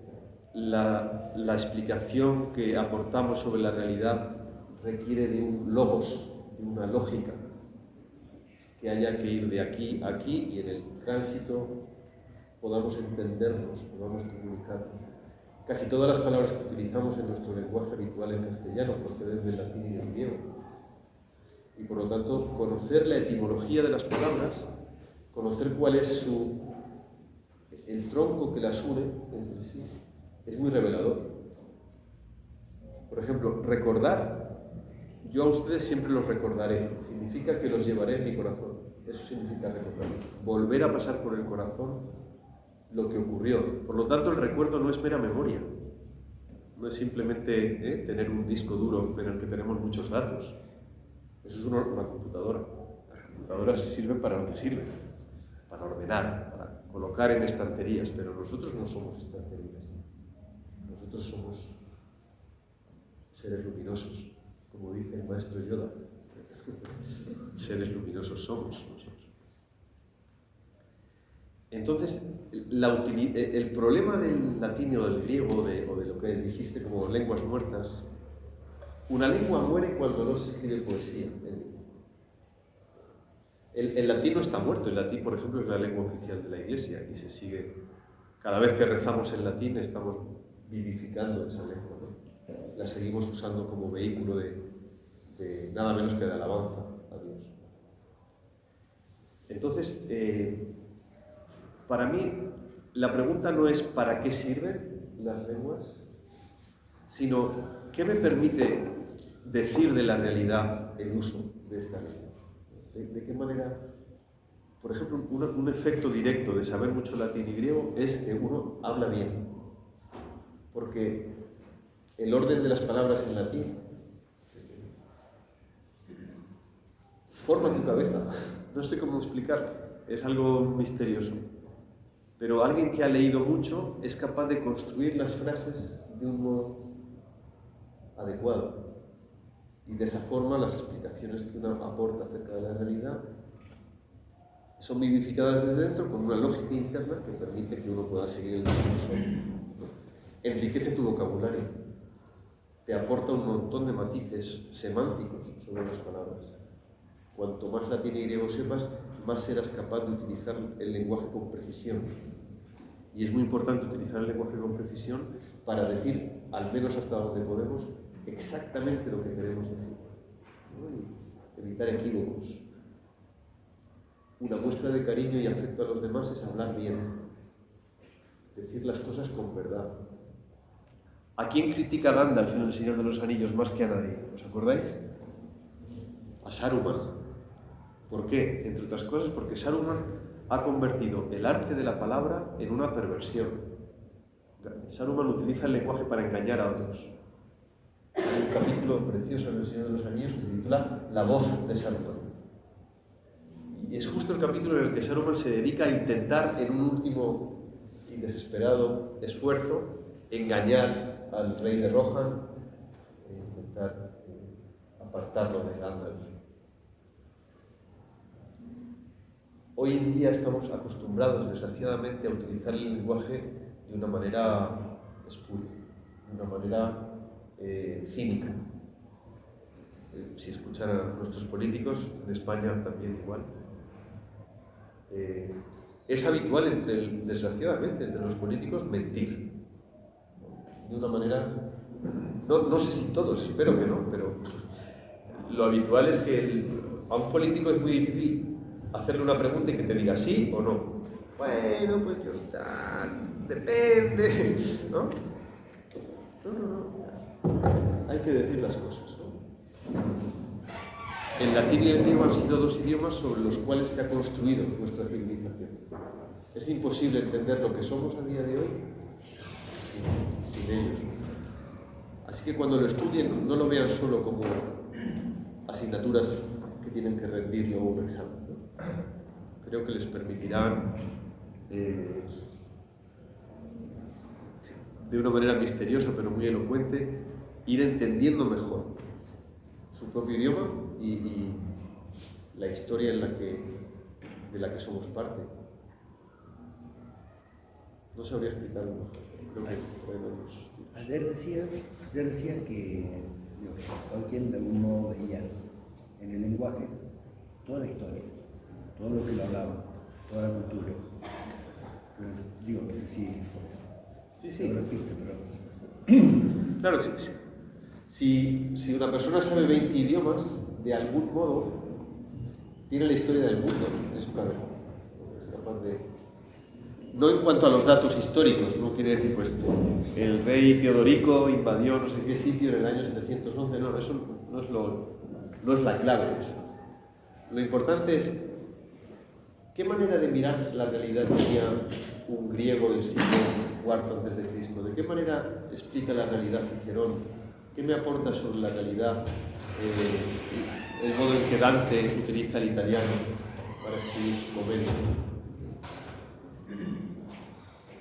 Speaker 3: la explicación que aportamos sobre la realidad requiere de un logos, de una lógica, que haya que ir de aquí a aquí y en el tránsito podamos entendernos, podamos comunicarnos. Casi todas las palabras que utilizamos en nuestro lenguaje habitual en castellano proceden del latín y del griego. Y por lo tanto, conocer la etimología de las palabras, conocer cuál es el tronco que las une entre sí, es muy revelador. Por ejemplo, recordar, yo a ustedes siempre los recordaré, significa que los llevaré en mi corazón. Eso significa recordar, volver a pasar por el corazón lo que ocurrió. Por lo tanto, el recuerdo no es mera memoria, no es simplemente tener un disco duro en el que tenemos muchos datos. Eso es una computadora. Las computadoras sirven para lo que sirven, para ordenar, para colocar en estanterías, pero nosotros no somos estanterías. Nosotros somos seres luminosos, como dice el maestro Yoda. Seres luminosos somos nosotros. Entonces, el problema del latín o del griego, o de lo que dijiste como lenguas muertas, una lengua muere cuando no se escribe poesía. El latín no está muerto. El latín, por ejemplo, es la lengua oficial de la Iglesia y se sigue. Cada vez que rezamos en latín estamos vivificando esa lengua, ¿no? La seguimos usando como vehículo de nada menos que de alabanza a Dios. Entonces, para mí, la pregunta no es ¿para qué sirven las lenguas?, sino ¿qué me permite decir de la realidad el uso de esta lengua? ¿De qué manera? Por ejemplo, un efecto directo de saber mucho latín y griego es que uno habla bien, porque el orden de las palabras en latín forma tu cabeza. No sé cómo explicar, es algo misterioso. Pero alguien que ha leído mucho es capaz de construir las frases de un modo adecuado. Y de esa forma las explicaciones que uno aporta acerca de la realidad son vivificadas desde dentro con una lógica interna que permite que uno pueda seguir el discurso. Enriquece tu vocabulario, te aporta un montón de matices semánticos sobre las palabras. Cuanto más latín y griego sepas, más serás capaz de utilizar el lenguaje con precisión. Y es muy importante utilizar el lenguaje con precisión para decir, al menos hasta donde podemos, exactamente lo que queremos decir, ¿no? Y evitar equívocos. Una muestra de cariño y afecto a los demás es hablar bien, decir las cosas con verdad. ¿A quién critica Gandalf en El Señor de los Anillos más que a nadie? ¿Os acordáis? A Saruman. ¿Por qué? Entre otras cosas porque Saruman ha convertido el arte de la palabra en una perversión. Saruman utiliza el lenguaje para engañar a otros. Hay un capítulo precioso en El Señor de los Anillos que se titula La voz de Saruman. Y es justo el capítulo en el que Saruman se dedica a intentar, en un último y desesperado esfuerzo, engañar al rey de Rohan e intentar apartarlo de Gandalf. Hoy en día estamos acostumbrados desgraciadamente a utilizar el lenguaje de una manera espuria. de una manera cínica. Si escucharan a nuestros políticos, en España también igual, es habitual desgraciadamente, entre los políticos mentir. De una manera, no sé si todos, espero que no, pero lo habitual es que a un político es muy difícil hacerle una pregunta y que te diga sí o no. Bueno, pues yo tal, depende, ¿no? No. Hay que decir las cosas, ¿no? El latín y el griego han sido dos idiomas sobre los cuales se ha construido nuestra civilización. Es imposible entender lo que somos a día de hoy sin ellos. Así que cuando lo estudien, no lo vean solo como asignaturas que tienen que rendir luego un examen, ¿no? Creo que les permitirán, de una manera misteriosa pero muy elocuente, ir entendiendo mejor su propio idioma y la historia de la que somos parte. No sabría explicarlo mejor. Creo que podemos...
Speaker 6: Ayer decía que Tolkien de algún modo veía en el lenguaje toda la historia, todo lo que lo hablaba, toda la cultura. Entonces, digo, no sé si lo repite, pero...
Speaker 3: Claro, si una persona sabe 20 idiomas, de algún modo tiene la historia del mundo en su cabeza. Es capaz de... No en cuanto a los datos históricos, no quiere decir, pues, el rey Teodorico invadió no sé qué sitio en el año 711, no, eso no es la clave de eso. Lo importante es qué manera de mirar la realidad tenía un griego del siglo IV a.C., de qué manera explica la realidad Cicerón, qué me aporta sobre la realidad el modo en que Dante utiliza el italiano para escribir su comedia.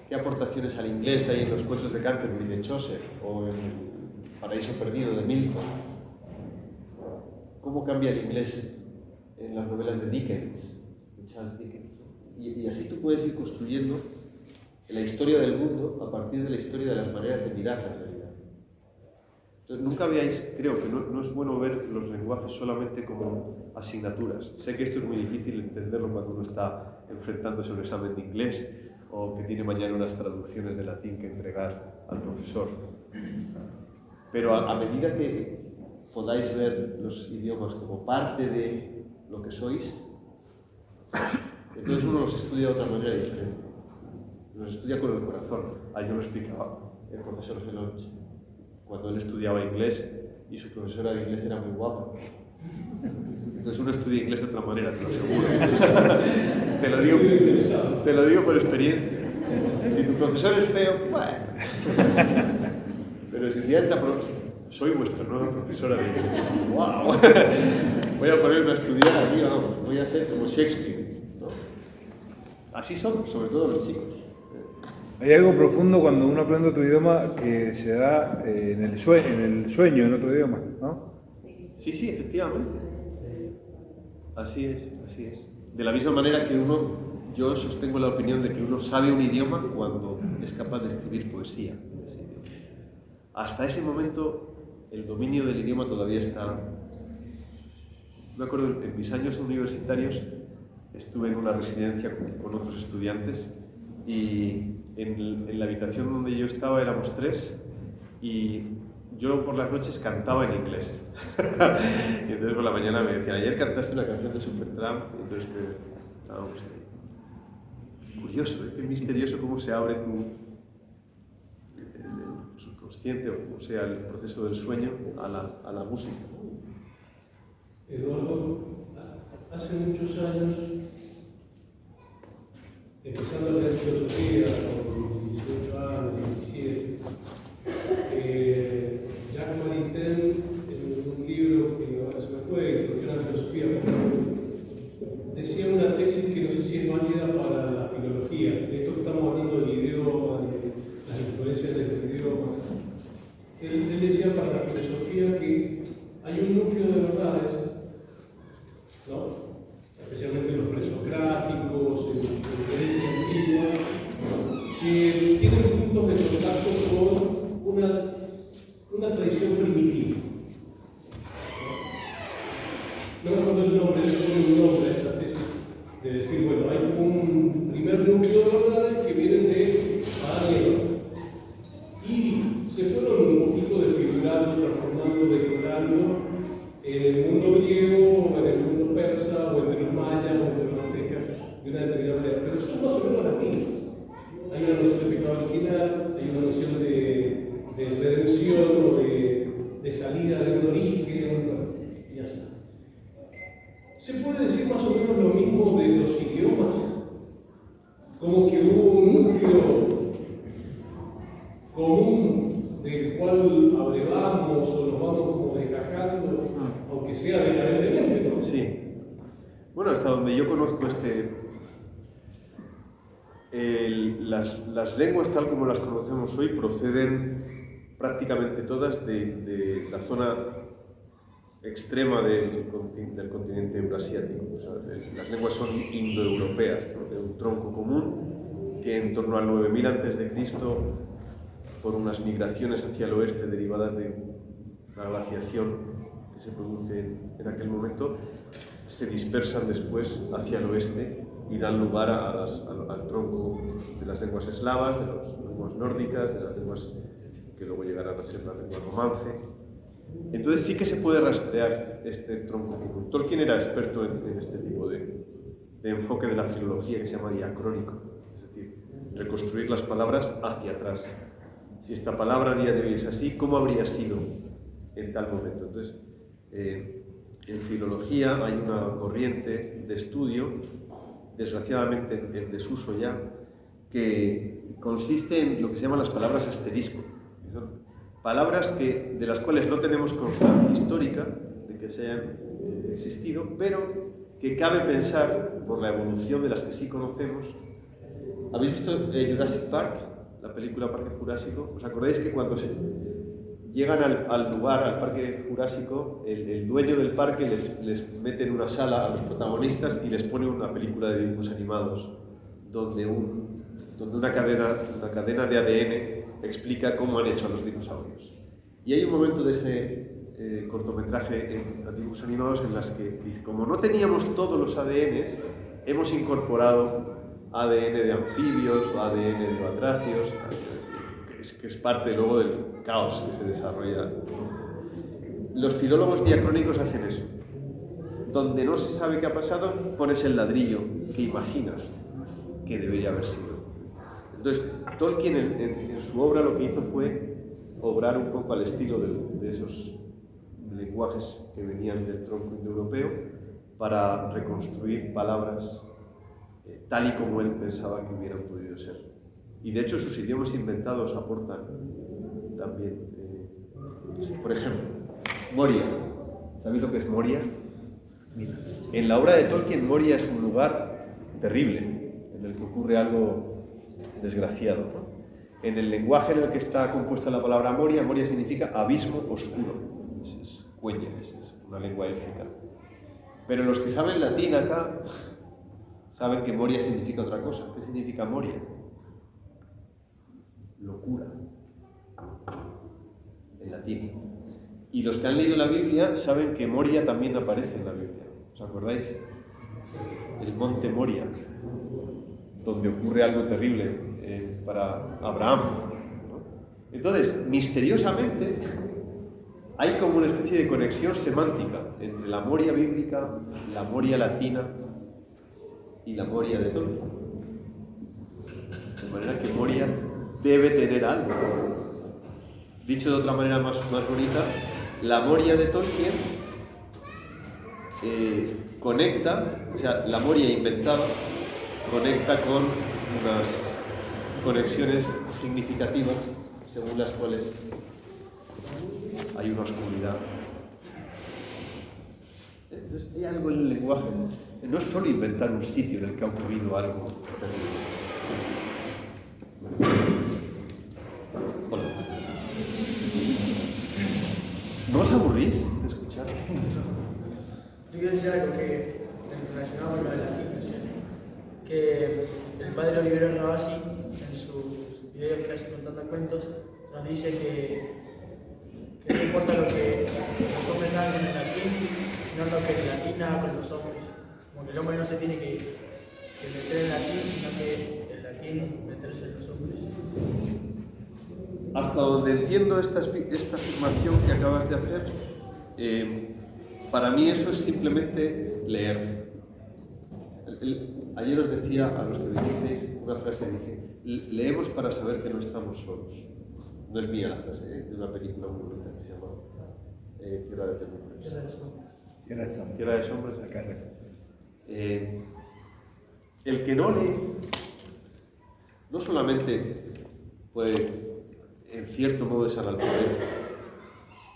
Speaker 3: ¿Qué aportaciones al inglés hay en los cuentos de Canterbury de Chaucer o en El Paraíso Perdido de Milton? ¿Cómo cambia el inglés en las novelas de Dickens, de Charles Dickens? Y así tú puedes ir construyendo la historia del mundo a partir de la historia de las maneras de mirar la realidad. Entonces, nunca veáis, creo que no es bueno ver los lenguajes solamente como asignaturas. Sé que esto es muy difícil entenderlo cuando uno está enfrentándose a un examen de inglés o que tiene mañana unas traducciones de latín que entregar al profesor. Pero a medida que podáis ver los idiomas como parte de lo que sois, entonces uno los estudia de otra manera diferente. Los estudia con el corazón. Yo lo explicaba el profesor Gelonch, cuando él estudiaba inglés y su profesora de inglés era muy guapa. Entonces uno estudia inglés de otra manera, te lo aseguro. te lo digo por experiencia. Si tu profesor es feo, bueno. Pero si un día entra, soy vuestra nueva profesora de inglés. ¡Wow! Voy a ponerme a estudiar aquí, vamos, voy a ser como Shakespeare, ¿no? Así somos, sobre todo los chicos.
Speaker 7: Hay algo profundo cuando uno aprende otro idioma que se da en el sueño en otro idioma, ¿no?
Speaker 3: Sí, efectivamente. Así es. De la misma manera que yo sostengo la opinión de que uno sabe un idioma cuando es capaz de escribir poesía. Hasta ese momento, el dominio del idioma todavía está... Me acuerdo, en mis años universitarios estuve en una residencia con otros estudiantes y en la habitación donde yo estaba éramos 3 y yo por las noches cantaba en inglés. Y entonces por la mañana me decían, ayer cantaste una canción de Supertramp, y entonces estábamos ahí. Curioso, qué misterioso cómo se abre el subconsciente o como sea el proceso del sueño a la música.
Speaker 1: Eduardo, hace muchos años, empezando a leer filosofía, con 18 años, 17, Jacques Maritain, en un libro que ahora se me fue, Introducción a la filosofía, decía una tesis que no sé si es válida para la filología. De esto que estamos hablando del idioma, de las influencias de los idiomas. Él decía para la filosofía que hay un núcleo de verdades, ¿no? Especialmente los presocráticos, en Grecia antigua, que tienen puntos de contacto con una una tradición primitiva. No me acuerdo el nombre, le ponen un nombre a esta tesis, de decir, bueno, hay un primer núcleo de verdades que vienen de Adán y Eva. Y se fueron un poquito desfigurando, transformando, decorando en el mundo griego, o en el mundo persa, o entre los mayas, o entre los aztecas, de una determinada manera. Pero son más o menos las mismas. Hay una noción de pecado original, hay una noción de redención o de salida de un origen, y así. Se puede decir más o menos lo mismo de los idiomas, como que hubo un núcleo común del cual abrevamos o nos vamos como desgajando, aunque sea decadentemente, ¿no?
Speaker 3: Sí. Bueno, hasta donde yo conozco las lenguas tal como las conocemos hoy proceden prácticamente todas de la zona extrema del continente euroasiático. O sea, las lenguas son indoeuropeas, ¿no? De un tronco común que en torno al 9000 a.C., por unas migraciones hacia el oeste derivadas de la glaciación que se produce en aquel momento, se dispersan después hacia el oeste y dan lugar al tronco de las lenguas eslavas, de las lenguas nórdicas, de las lenguas que luego llegarán a ser la lengua romance. Entonces sí que se puede rastrear este tronco común. Tolkien era experto en este tipo de enfoque de la filología que se llama diacrónico, es decir, reconstruir las palabras hacia atrás. Si esta palabra a día de hoy es así, ¿cómo habría sido en tal momento? Entonces, en filología hay una corriente de estudio, desgraciadamente en desuso ya, que consiste en lo que se llaman las palabras asterisco, que son palabras de las cuales no tenemos constancia histórica de que se hayan existido, pero que cabe pensar, por la evolución de las que sí conocemos. ¿Habéis visto Jurassic Park, la película Parque Jurásico? ¿Os acordáis que cuando llegan al lugar, al Parque Jurásico, el dueño del parque les mete en una sala a los protagonistas y les pone una película de dibujos animados donde una cadena de ADN explica cómo han hecho a los dinosaurios? Y hay un momento de ese cortometraje en dibujos animados en las que, como no teníamos todos los ADNs, hemos incorporado ADN de anfibios o ADN de batracios, que es parte luego del caos que se desarrolla. Los filólogos diacrónicos hacen eso. Donde no se sabe qué ha pasado, pones el ladrillo que imaginas que debería haber sido. Entonces, Tolkien en su obra lo que hizo fue obrar un poco al estilo de esos lenguajes que venían del tronco indoeuropeo para reconstruir palabras tal y como él pensaba que hubieran podido ser. Y de hecho sus idiomas inventados aportan también. Por ejemplo, Moria. ¿Sabéis lo que es Moria? En la obra de Tolkien, Moria es un lugar terrible, en el que ocurre algo desgraciado, ¿no? En el lenguaje en el que está compuesta la palabra Moria, Moria significa abismo oscuro. Es Cuenya, es una lengua élfica. Pero los que saben latín acá saben que Moria significa otra cosa. ¿Qué significa Moria? Locura, en latín. Y los que han leído la Biblia saben que Moria también aparece en la Biblia. ¿Os acordáis? El monte Moria, donde ocurre algo terrible para Abraham, ¿no? Entonces, misteriosamente, hay como una especie de conexión semántica entre la Moria bíblica, la Moria latina y la Moria de Tolkien. De manera que Moria debe tener algo. Dicho de otra manera más bonita, la Moria de Tolkien conecta, o sea, la Moria inventada conecta con unas conexiones significativas según las cuales hay una oscuridad. Entonces, hay algo en el lenguaje. No es solo inventar un sitio en el que ha ocurrido algo terrible. Hola. ¿No os aburrís de escuchar?
Speaker 2: Yo quiero decir algo que relacionado con lo de la tinta, que el padre Oliverio Rabasi, en sus videos que hace contando cuentos, nos dice que que no importa lo que los hombres hagan con el latín, sino lo que el latín haga con los hombres. Como que el hombre no se tiene que meter en el latín, sino que el latín meterse en los hombres.
Speaker 3: Hasta donde entiendo esta afirmación que acabas de hacer, para mí eso es simplemente leer. Ayer os decía a los que dijisteis una frase, dije, leemos para saber que no estamos solos. No es mía la frase, de una película muy bonita que se llama Tierra de Sombras. Tierra de Sombras.
Speaker 6: Acá.
Speaker 3: El que no lee, no solamente puede, en cierto modo, ser analfabeto,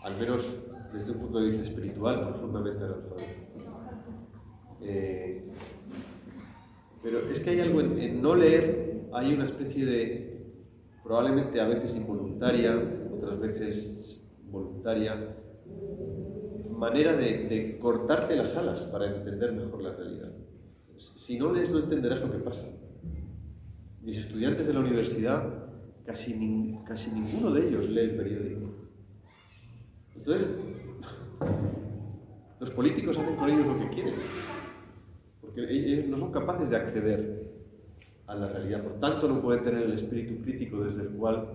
Speaker 3: al menos desde un punto de vista espiritual, profundamente analfabeto. Pero es que hay algo en no leer, hay una especie de, probablemente a veces involuntaria, otras veces voluntaria, manera de cortarte las alas para entender mejor la realidad. Si no lees, no entenderás lo que pasa. Mis estudiantes de la universidad, casi ninguno de ellos lee el periódico. Entonces, los políticos hacen con ellos lo que quieren, porque ellos no son capaces de acceder a la realidad. Por tanto, no pueden tener el espíritu crítico desde el cual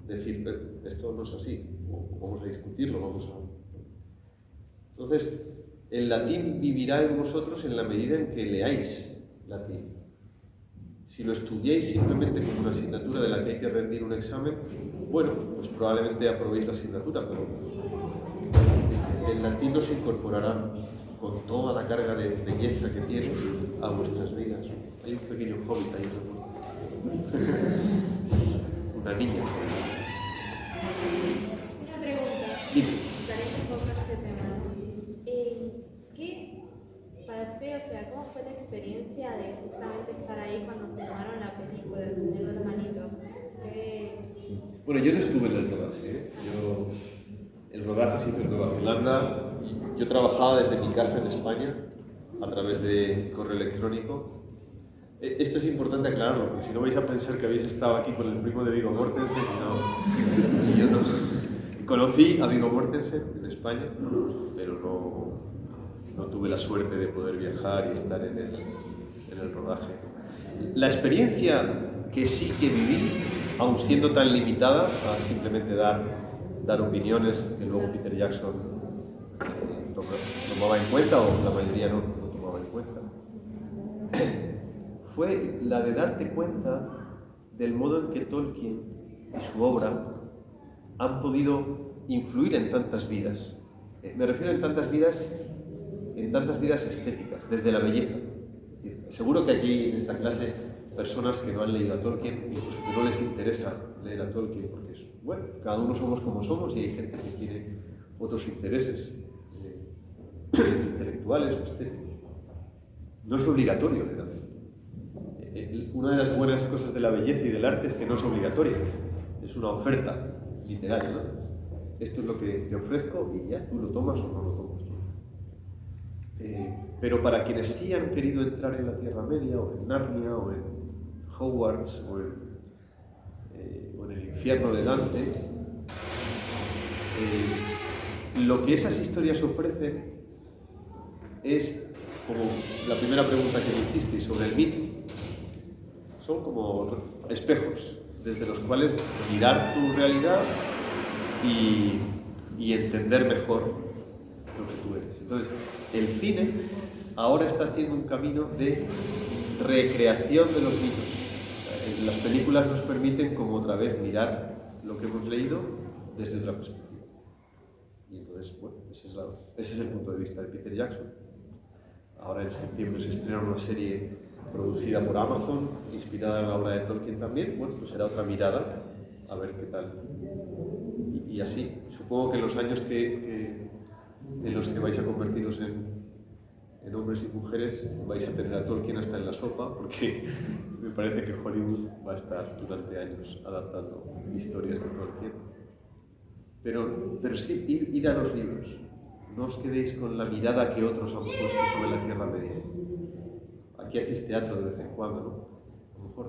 Speaker 3: decir, esto no es así, o vamos a discutirlo, vamos a... Entonces, el latín vivirá en vosotros en la medida en que leáis latín. Si lo estudiáis simplemente como una asignatura de la que hay que rendir un examen, bueno, pues probablemente aprobéis la asignatura, pero el latín no se incorporará con toda la carga de belleza que tiene a vuestras vidas. Hay un pequeño hobbit ahí, ¿no? Una niña.
Speaker 8: Una pregunta.
Speaker 3: Dime.
Speaker 8: Saliendo un poco de ese tema. ¿Qué para usted, o sea, cómo fue la experiencia de justamente estar ahí cuando filmaron la película El Señor de los Anillos?
Speaker 3: Bueno, yo no estuve en el rodaje, el rodaje se hizo en Nueva Zelanda. Yo trabajaba desde mi casa en España a través de correo electrónico. Esto es importante aclararlo, porque si no vais a pensar que habéis estado aquí con el primo de Viggo Mortensen, no. Yo no. Conocí a Viggo Mortensen en España, pero no tuve la suerte de poder viajar y estar en el rodaje. La experiencia que sí que viví, aun siendo tan limitada a simplemente dar opiniones que luego Peter Jackson tomaba en cuenta, o la mayoría no tomaba en cuenta, fue la de darte cuenta del modo en que Tolkien y su obra han podido influir en tantas vidas. Me refiero en tantas vidas estéticas, desde la belleza. Seguro que aquí en esta clase personas que no han leído a Tolkien, incluso que no les interesa leer a Tolkien, porque es, bueno, cada uno somos como somos y hay gente que tiene otros intereses intelectuales o estéticos. No es obligatorio leer a Tolkien. Una de las buenas cosas de la belleza y del arte es que no es obligatoria, es una oferta literaria, ¿no? Esto es lo que te ofrezco y ya tú lo tomas o no lo tomas. Pero para quienes sí han querido entrar en la Tierra Media, o en Narnia, o en Hogwarts, o en el infierno de Dante, lo que esas historias ofrecen es, como la primera pregunta que me hiciste sobre el mito, son como espejos desde los cuales mirar tu realidad y entender mejor lo que tú eres. Entonces, el cine ahora está haciendo un camino de recreación de los mitos. Las películas nos permiten, como otra vez, mirar lo que hemos leído desde otra perspectiva. Y entonces, bueno, ese es el punto de vista de Peter Jackson. Ahora en septiembre se estrena una serie producida por Amazon, inspirada en la obra de Tolkien también. Bueno, pues será otra mirada, a ver qué tal. Y así, supongo que en los años en los que vais a convertiros en hombres y mujeres, vais a tener a Tolkien hasta en la sopa, porque me parece que Hollywood va a estar durante años adaptando historias de Tolkien. Pero sí, id a los libros. No os quedéis con la mirada que otros han puesto sobre la Tierra Media. Aquí hacéis teatro de vez en cuando, ¿no? A lo mejor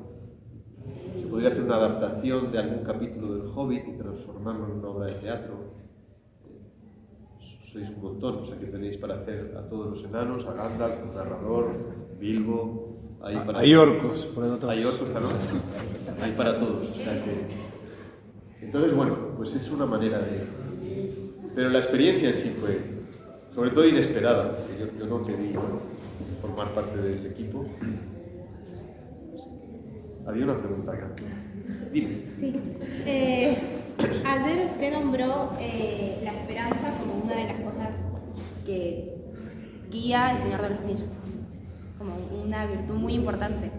Speaker 3: se podría hacer una adaptación de algún capítulo del Hobbit y transformarlo en una obra de teatro. sois un montón, o sea que tenéis para hacer a todos los enanos, a Gandalf, al narrador, Bilbo,
Speaker 7: hay orcos, por el otro lado.
Speaker 3: hay orcos también, hay para todos. O sea que... Entonces, bueno, pues es una manera de... Pero la experiencia en sí fue, sobre todo inesperada, porque yo no quería formar parte del equipo. Había una pregunta acá. Dime.
Speaker 9: Sí. Ayer usted nombró la esperanza como una de las cosas que guía El Señor de los Anillos, como una virtud muy importante.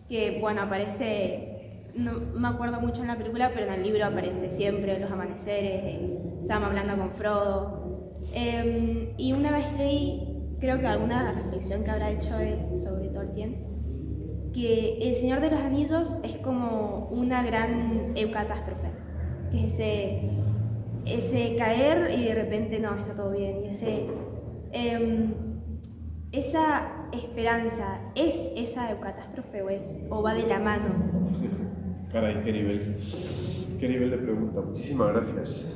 Speaker 9: Que, bueno, aparece, no me acuerdo mucho en la película, pero en el libro aparece siempre los amaneceres, Sam hablando con Frodo. Y una vez leí, creo que alguna reflexión que habrá hecho él sobre Tolkien, que El Señor de los Anillos es como una gran eucatástrofe, que es ese caer y de repente no, está todo bien, y esa esperanza, ¿es esa eucatástrofe o va de la mano?
Speaker 3: Caray, qué nivel de pregunta. Muchísimas gracias.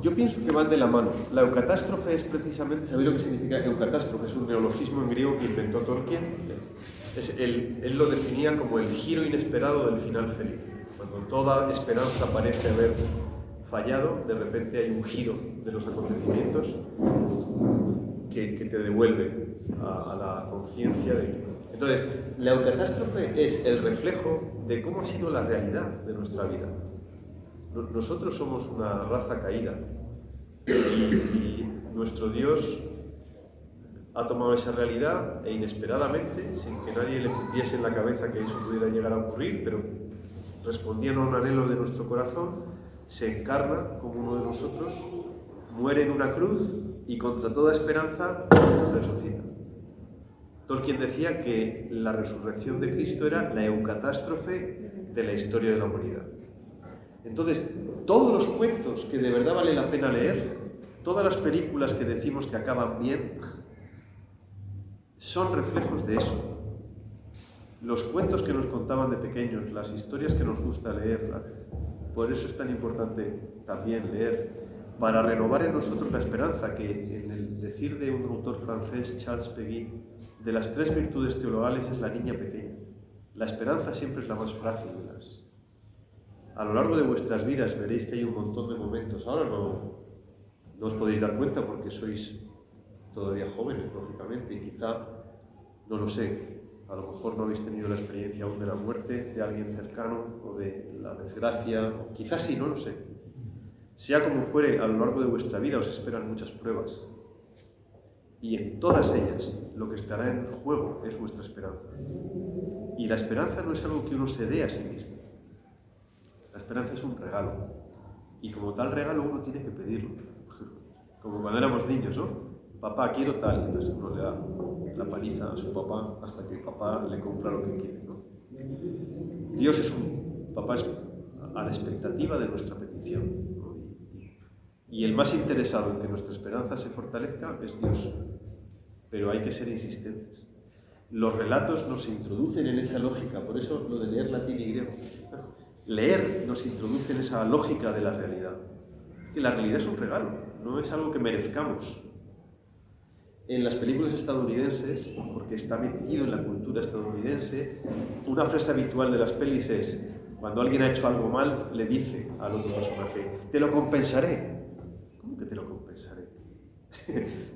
Speaker 3: Yo pienso que van de la mano. La eucatástrofe es precisamente, ¿sabéis lo que significa eucatástrofe? Es un neologismo en griego que inventó Tolkien. Él lo definía como el giro inesperado del final feliz. Cuando toda esperanza parece haber fallado, de repente hay un giro de los acontecimientos que te devuelve a la conciencia de que... Entonces, la eucatástrofe es el reflejo de cómo ha sido la realidad de nuestra vida. Nosotros somos una raza caída y nuestro Dios ha tomado esa realidad e inesperadamente, sin que nadie le pusiese en la cabeza que eso pudiera llegar a ocurrir, pero respondiendo a un anhelo de nuestro corazón, se encarna como uno de nosotros, muere en una cruz y contra toda esperanza resucita. Tolkien decía que la resurrección de Cristo era la eucatástrofe de la historia de la humanidad. Entonces, todos los cuentos que de verdad vale la pena leer, todas las películas que decimos que acaban bien, son reflejos de eso. Los cuentos que nos contaban de pequeños, las historias que nos gusta leer, por eso es tan importante también leer, para renovar en nosotros la esperanza, que en el decir de un autor francés, Charles Péguy, de las 3 virtudes teologales es la niña pequeña. La esperanza siempre es la más frágil de las. A lo largo de vuestras vidas veréis que hay un montón de momentos. Ahora no os podéis dar cuenta porque sois todavía jóvenes, lógicamente, y quizá, no lo sé, a lo mejor no habéis tenido la experiencia aún de la muerte de alguien cercano o de la desgracia, o quizás sí, no lo sé. Sea como fuere, a lo largo de vuestra vida os esperan muchas pruebas. Y en todas ellas lo que estará en juego es vuestra esperanza. Y la esperanza no es algo que uno se dé a sí mismo. La esperanza es un regalo. Y como tal regalo uno tiene que pedirlo. Como cuando éramos niños, ¿no? Papá, quiero tal. Entonces uno le da la paliza a su papá hasta que papá le compra lo que quiere, ¿no? Dios es papá es a la expectativa de nuestra petición, ¿no? Y el más interesado en que nuestra esperanza se fortalezca es Dios. Pero hay que ser insistentes. Los relatos nos introducen en esa lógica, por eso lo de leer latín y griego. Leer nos introduce en esa lógica de la realidad. Es que la realidad es un regalo, no es algo que merezcamos. En las películas estadounidenses, porque está metido en la cultura estadounidense, una frase habitual de las pelis es, cuando alguien ha hecho algo mal, le dice al otro personaje, te lo compensaré. ¿Cómo que te lo compensaré?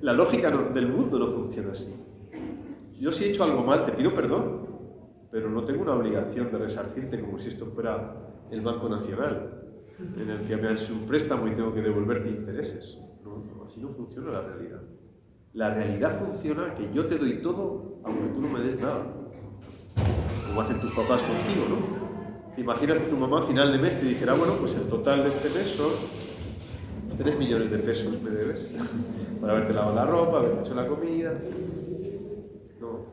Speaker 3: La lógica del mundo no funciona así. Yo si he hecho algo mal, te pido perdón, pero no tengo una obligación de resarcirte como si esto fuera el Banco Nacional, en el que me has hecho un préstamo y tengo que devolverte intereses. No, así no funciona la realidad. La realidad funciona que yo te doy todo, aunque tú no me des nada. Como hacen tus papás contigo, ¿no? Imagínate que tu mamá a final de mes te dijera, bueno, pues el total de este mes son 3 millones de pesos me debes, para haberte lavado la ropa, haberte hecho la comida. No.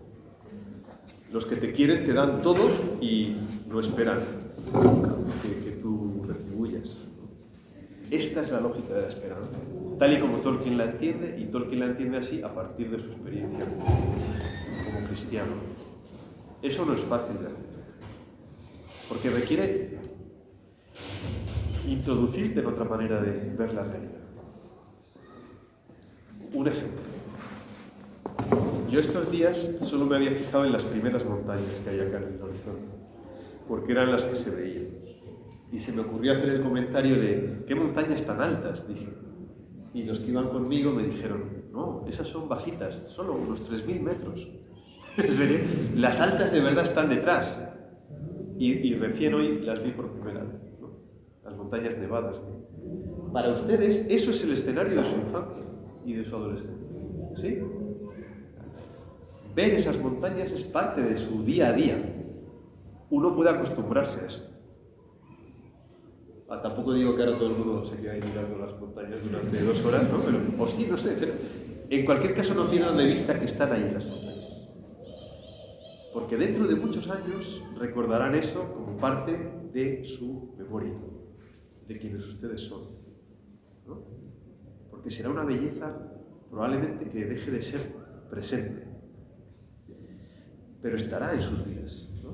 Speaker 3: Los que te quieren te dan todo y no esperan que tú retribuyas. Esta es la lógica de la esperanza, tal y como Tolkien la entiende, y Tolkien la entiende así a partir de su experiencia como cristiano. Eso no es fácil de hacer, porque requiere introducirte en otra manera de ver la realidad. Un ejemplo. Yo estos días solo me había fijado en las primeras montañas que hay acá en el horizonte, porque eran las que se veían. Y se me ocurrió hacer el comentario de ¿qué montañas tan altas? Dije. Y los que iban conmigo me dijeron, no, esas son bajitas, solo unos 3.000 metros. En serio, las altas de verdad están detrás. Y recién hoy las vi por primera vez, ¿no? Las montañas nevadas, ¿no? Para ustedes, eso es el escenario de su infancia y de su adolescencia. ¿Sí? Ver esas montañas es parte de su día a día. Uno puede acostumbrarse a eso. Tampoco digo que ahora todo el mundo se quede ahí mirando las montañas durante 2 horas, ¿no? Pero, o sí, no sé. Pero en cualquier caso no pierdan de vista que están ahí las montañas. Porque dentro de muchos años recordarán eso como parte de su memoria, de quienes ustedes son, ¿no? Porque será una belleza probablemente que deje de ser presente, pero estará en sus vidas, ¿no?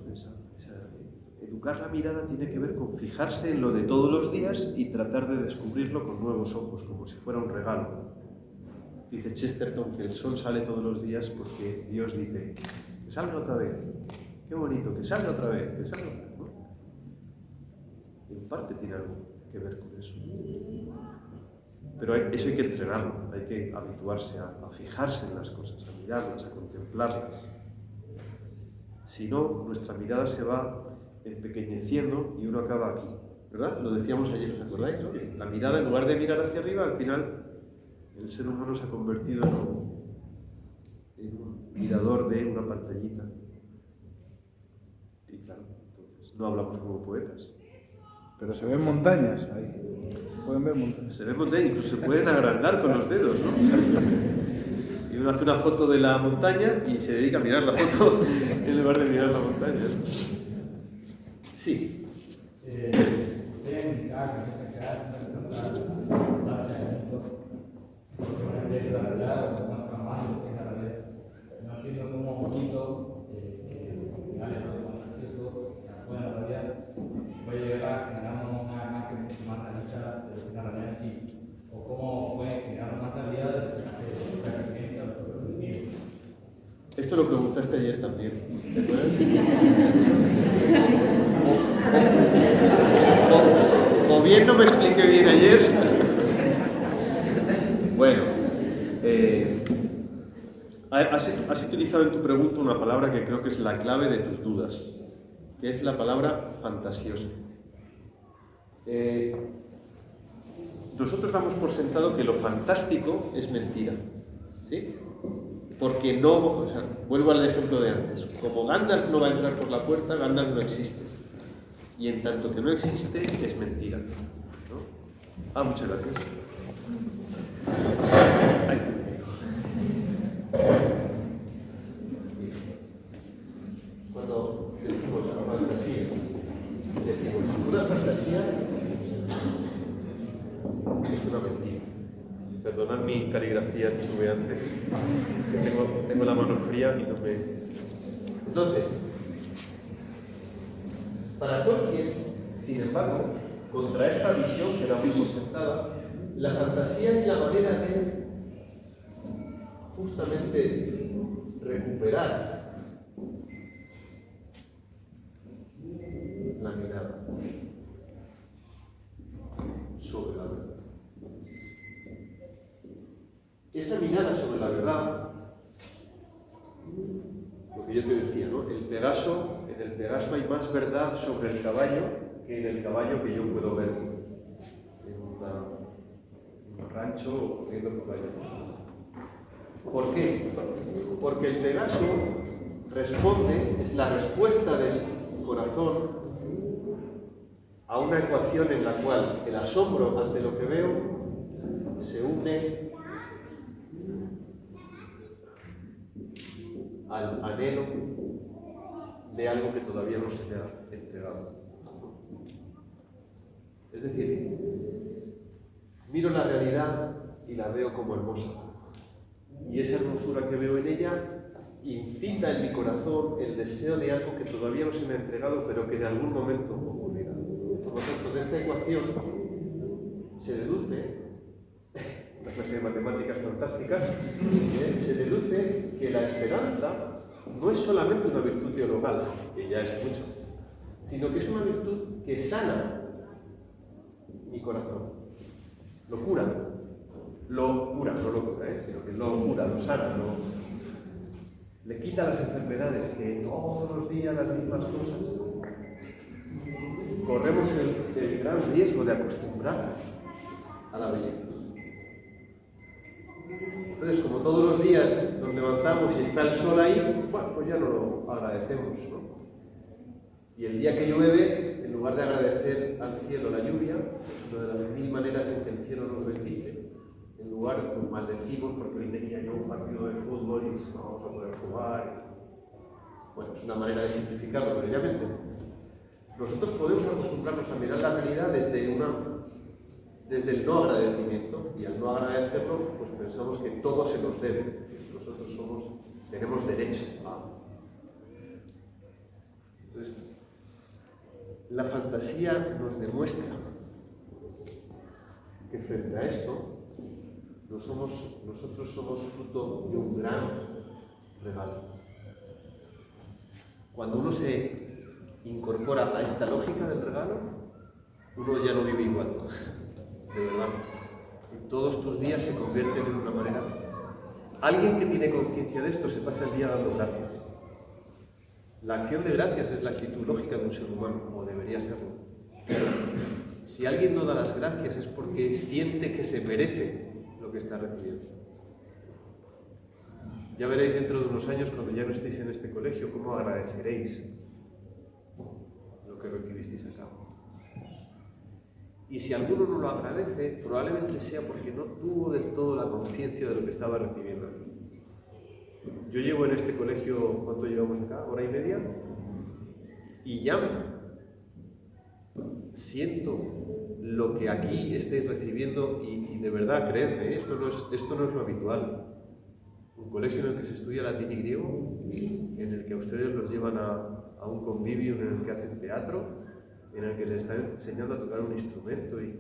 Speaker 3: Educar la mirada tiene que ver con fijarse en lo de todos los días y tratar de descubrirlo con nuevos ojos, como si fuera un regalo. Dice Chesterton que el sol sale todos los días porque Dios dice, que salga otra vez, qué bonito, que salga otra vez, que salga otra vez, ¿no? En parte tiene algo que ver con eso. Pero eso hay que entrenarlo, hay que habituarse a fijarse en las cosas, a mirarlas, a contemplarlas. Si no, nuestra mirada se va empequeñeciendo y uno acaba aquí, ¿verdad? Lo decíamos ayer, ¿os acordáis? ¿No? Que la mirada, en lugar de mirar hacia arriba, al final el ser humano se ha convertido en un mirador de una pantallita. Y claro, entonces no hablamos como poetas.
Speaker 7: Pero se ven montañas ahí. Se pueden ver montañas.
Speaker 3: Se ven montañas, incluso se pueden agrandar con los dedos, ¿no? Y uno hace una foto de la montaña y se dedica a mirar la foto en lugar de mirar la montaña. Sí.
Speaker 4: No entiendo cómo un poquito, dale, buena realidad, puede llegar a generarnos una imagen más realista de la realidad sí, o cómo puede generar más realidad de la experiencia de los contenidos.
Speaker 3: Esto lo preguntaste ayer también, ¿te acuerdas? O bien no me expliqué bien ayer. Bueno, has utilizado en tu pregunta una palabra que creo que es la clave de tus dudas, que es la palabra fantasioso. Nosotros damos por sentado que lo fantástico es mentira, ¿sí? Porque no, o sea, vuelvo al ejemplo de antes, como Gandalf no va a entrar por la puerta, Gandalf no existe. Y en tanto que no existe, es mentira, ¿no? Muchas gracias. Ay. Cuando decimos fantasía, decimos una fantasía es una mentira. Perdonad mi caligrafía titubeante, que tengo la mano fría y no me... Entonces, para Tolkien, sin embargo, contra esta visión que damos por sentada, la fantasía es la manera de justamente recuperar la mirada sobre la verdad. Esa mirada sobre la verdad, lo que yo te decía, ¿no? En el Pegaso hay más verdad sobre el caballo que en el caballo que yo puedo ver en un rancho o corriendo por la llana. ¿Por qué? Porque el Pegaso es la respuesta del corazón a una ecuación en la cual el asombro ante lo que veo se une al anhelo de algo que todavía no se me ha entregado. Es decir, miro la realidad y la veo como hermosa. Y esa hermosura que veo en ella incita en mi corazón el deseo de algo que todavía no se me ha entregado, pero que en algún momento ocurrirá. Por lo tanto, de esta ecuación se deduce, una clase de matemáticas fantásticas, se deduce que la esperanza no es solamente una virtud teologal, que ya es mucho, sino que es una virtud que sana mi corazón, lo cura, no lo cura, sino que lo cura, lo sana, le quita las enfermedades, que todos los días las mismas cosas. Corremos el gran riesgo de acostumbrarnos a la belleza. Entonces, como todos los días nos levantamos y está el sol ahí, bueno, pues ya no lo agradecemos, ¿no? Y el día que llueve, en lugar de agradecer al cielo la lluvia, es una de las 1000 maneras en que el cielo nos bendice, en lugar, pues maldecimos porque hoy tenía yo un partido de fútbol y no vamos a poder jugar. Bueno, es una manera de simplificarlo, pero ya me entiendo. Nosotros podemos acostumbrarnos a mirar la realidad desde el no agradecimiento, y al no agradecerlo, pues pensamos que todo se nos debe, que nosotros tenemos derecho a. Entonces, la fantasía nos demuestra que frente a esto, nosotros somos fruto de un gran regalo. Cuando uno se incorpora a esta lógica del regalo, uno ya no vive igual, de verdad. Y todos tus días se convierten en una manera. Alguien que tiene conciencia de esto se pasa el día dando gracias. La acción de gracias es la actitud lógica de un ser humano, o debería serlo. Si alguien no da las gracias es porque siente que se merece lo que está recibiendo. Ya veréis dentro de unos años, cuando ya no estéis en este colegio, cómo agradeceréis lo que recibisteis acá. Y si alguno no lo agradece, probablemente sea porque no tuvo del todo la conciencia de lo que estaba recibiendo. Yo llevo en este colegio, ¿cuánto llevamos acá? ¿Hora y media? Y ya siento lo que aquí estáis recibiendo y de verdad, creedme, esto no es lo habitual. Un colegio en el que se estudia latín y griego, en el que a ustedes los llevan a un convivio en el que hacen teatro, en el que se está enseñando a tocar un instrumento, y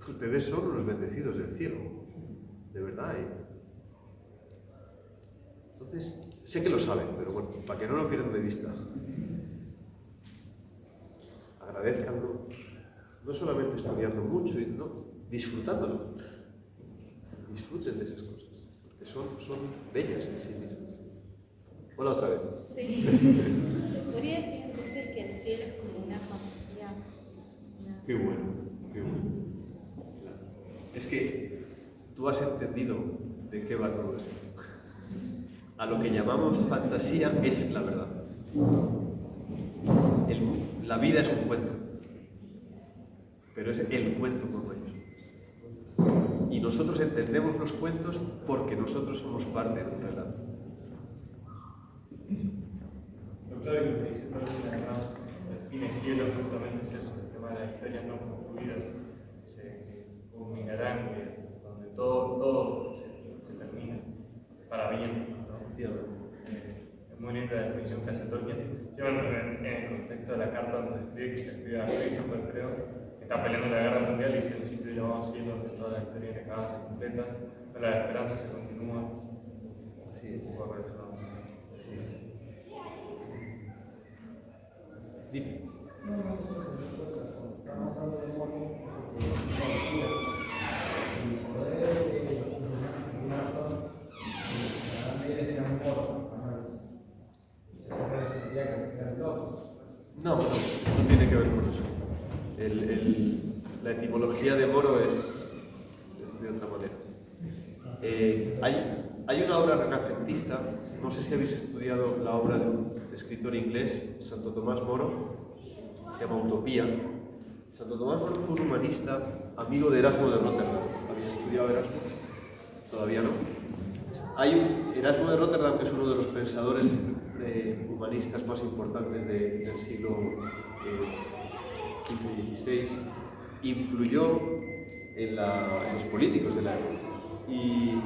Speaker 3: ustedes son unos bendecidos del cielo, de verdad. Entonces, sé que lo saben, pero bueno, para que no lo pierdan de vista, agradezcanlo, no solamente estudiando mucho, no, disfrutándolo. Disfruten de esas cosas, porque son bellas en sí mismas. Hola otra vez.
Speaker 8: Sí. ¿Se podría decir entonces que el cielo es como una fantasía?
Speaker 3: Qué bueno, qué bueno. Es que tú has entendido de qué va todo esto. A lo que llamamos fantasía es la verdad. La vida es un cuento, pero es el cuento con mayúsculas. Y nosotros entendemos los cuentos porque nosotros somos parte de un relato.
Speaker 4: Doctor, lo que dice Tolkien, además, define cielo justamente es eso, el tema de las historias no concluidas, se culminarán, donde todo se termina para bien, ¿no? Es muy linda la definición que hace Tolkien. Siempre en el contexto de la carta donde escribe a Christopher, creo, que está peleando la guerra mundial y dice: el sitio llamado cielo, donde toda la historia que acaba se completa, pero la esperanza se continúa.
Speaker 3: Así es. Así es. Dime. No tiene que ver con eso. La etimología de moro es de otra manera. Hay una obra renacentista, no sé si habéis estudiado la obra de un escritor inglés, Santo Tomás Moro, se llama Utopía. Santo Tomás Moro fue un humanista, amigo de Erasmo de Rotterdam. ¿Habéis estudiado Erasmo? Todavía no. Erasmo de Rotterdam, que es uno de los pensadores humanistas más importantes del siglo XV y XVI, influyó en los políticos de la época. Y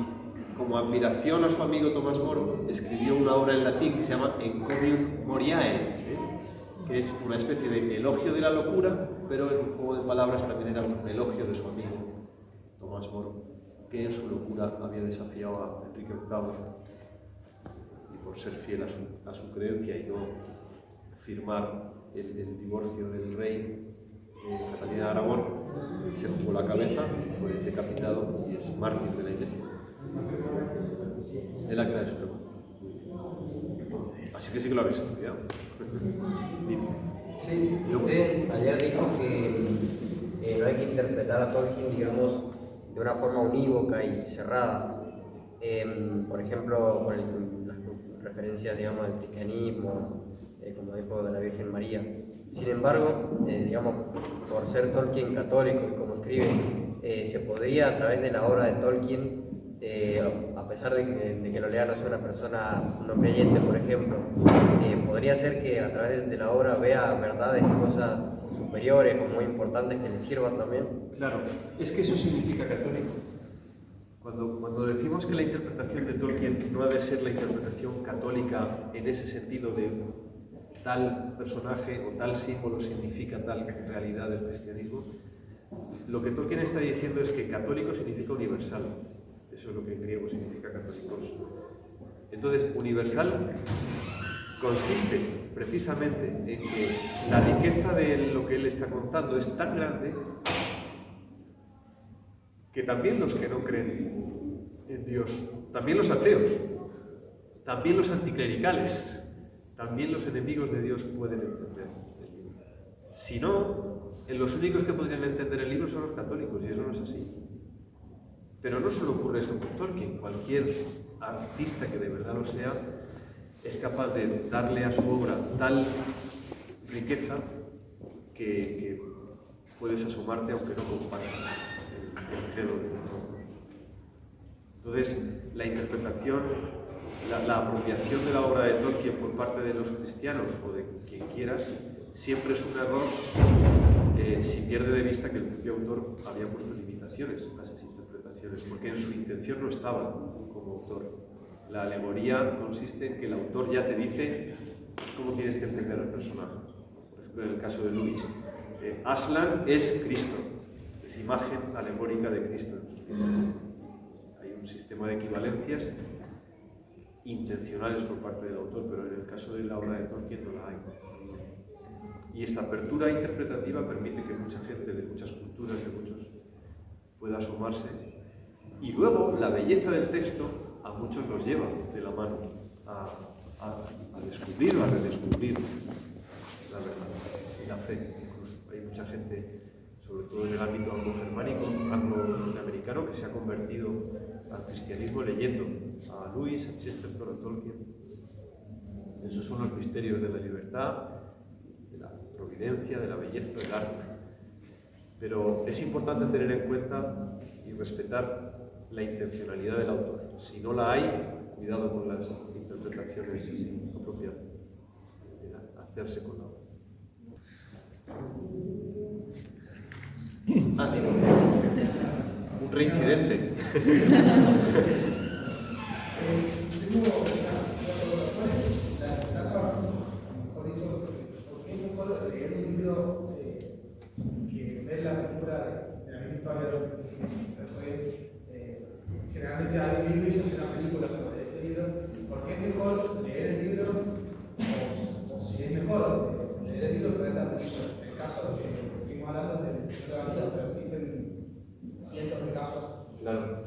Speaker 3: como admiración a su amigo Tomás Moro, escribió una obra en latín que se llama Encomium Moriae, es una especie de elogio de la locura, pero en un juego de palabras también era un elogio de su amigo Tomás Moro, que en su locura había desafiado a Enrique VIII y por ser fiel a su creencia y no firmar el divorcio del rey Catalina de Aragón, se jugó la cabeza, fue decapitado y es mártir de la Iglesia. El acta de Supremo. Así que sí que lo habéis estudiado.
Speaker 10: Sí, usted ayer dijo que no hay que interpretar a Tolkien, digamos, de una forma unívoca y cerrada. Por ejemplo, con las referencias, digamos, del cristianismo, como dijo de la Virgen María. Sin embargo, digamos, por ser Tolkien católico y como escribe, se podría a través de la obra de Tolkien, a pesar de que lo lea no sea una persona no creyente, por ejemplo, podría ser que a través de la obra vea verdades y cosas superiores o muy importantes que le sirvan también.
Speaker 3: Claro, es que eso significa católico. Cuando decimos que la interpretación de Tolkien no ha de ser la interpretación católica en ese sentido de tal personaje o tal símbolo significa tal realidad del cristianismo, lo que Tolkien está diciendo es que católico significa universal. Eso es lo que en griego significa católicos. Entonces, universal consiste precisamente en que la riqueza de lo que él está contando es tan grande que también los que no creen en Dios, también los ateos, también los anticlericales, también los enemigos de Dios pueden entender el libro. Si no, los únicos que podrían entender el libro son los católicos, y eso no es así. Pero no solo ocurre eso con Tolkien, cualquier artista que de verdad lo sea es capaz de darle a su obra tal riqueza que puedes asomarte aunque no compartas el credo de todos. Entonces, la interpretación, la apropiación de la obra de Tolkien por parte de los cristianos o de quien quieras, siempre es un error si pierde de vista que el propio autor había puesto limitaciones a esas interpretaciones, porque en su intención no estaba como autor. La alegoría consiste en que el autor ya te dice cómo tienes que entender al personaje. Por ejemplo, en el caso de Lewis, Aslan es Cristo, es imagen alegórica de Cristo en sus libros. Hay un sistema de equivalencias intencionales por parte del autor, pero en el caso de la obra de Tolkien no la hay. Y esta apertura interpretativa permite que mucha gente de muchas culturas, de muchos, pueda asomarse. Y luego la belleza del texto a muchos los lleva de la mano a descubrir o a redescubrir la verdad y la fe. Incluso hay mucha gente, sobre todo en el ámbito anglo-germánico, anglo-americano, que se ha convertido al cristianismo leyendo a Lewis, a Chesterton, a Tolkien. Esos son los misterios de la libertad, de la providencia, de la belleza, del arte. Pero es importante tener en cuenta y respetar la intencionalidad del autor. Si no la hay, cuidado con las interpretaciones así apropiadas, hacerse con la obra. Tiene un reincidente.
Speaker 5: Que ver la película de la misma historia de lo que generalmente hay un libro y se hace una película sobre ese libro. ¿Por qué es mejor leer el libro o si es mejor leer el libro que ver la película? En el caso que estuvimos hablando del Señor de la Vida, pero existen cientos de casos.
Speaker 3: Claro.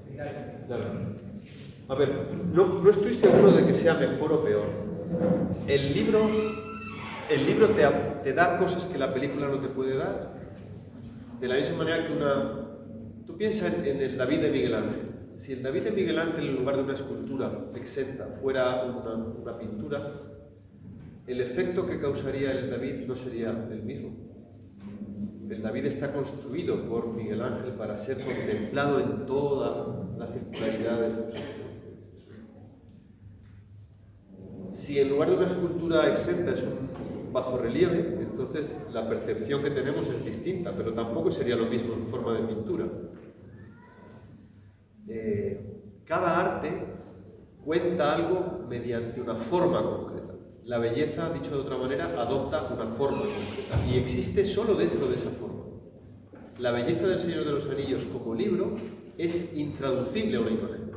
Speaker 5: Similares.
Speaker 3: Claro. A ver, no estoy seguro de que sea mejor o peor. El libro te da cosas que la película no te puede dar. De la misma manera que tú piensas en el David de Miguel Ángel. Si el David de Miguel Ángel, en lugar de una escultura exenta, fuera una pintura, el efecto que causaría el David no sería el mismo. El David está construido por Miguel Ángel para ser contemplado en toda la circularidad de Jesús. Si en lugar de una escultura exenta es un bajorrelieve, entonces la percepción que tenemos es distinta, pero tampoco sería lo mismo en forma de pintura. Cada arte cuenta algo mediante una forma concreta. la belleza, dicho de otra manera, adopta una forma concreta y existe solo dentro de esa forma. La belleza del Señor de los Anillos como libro es intraducible a una imagen,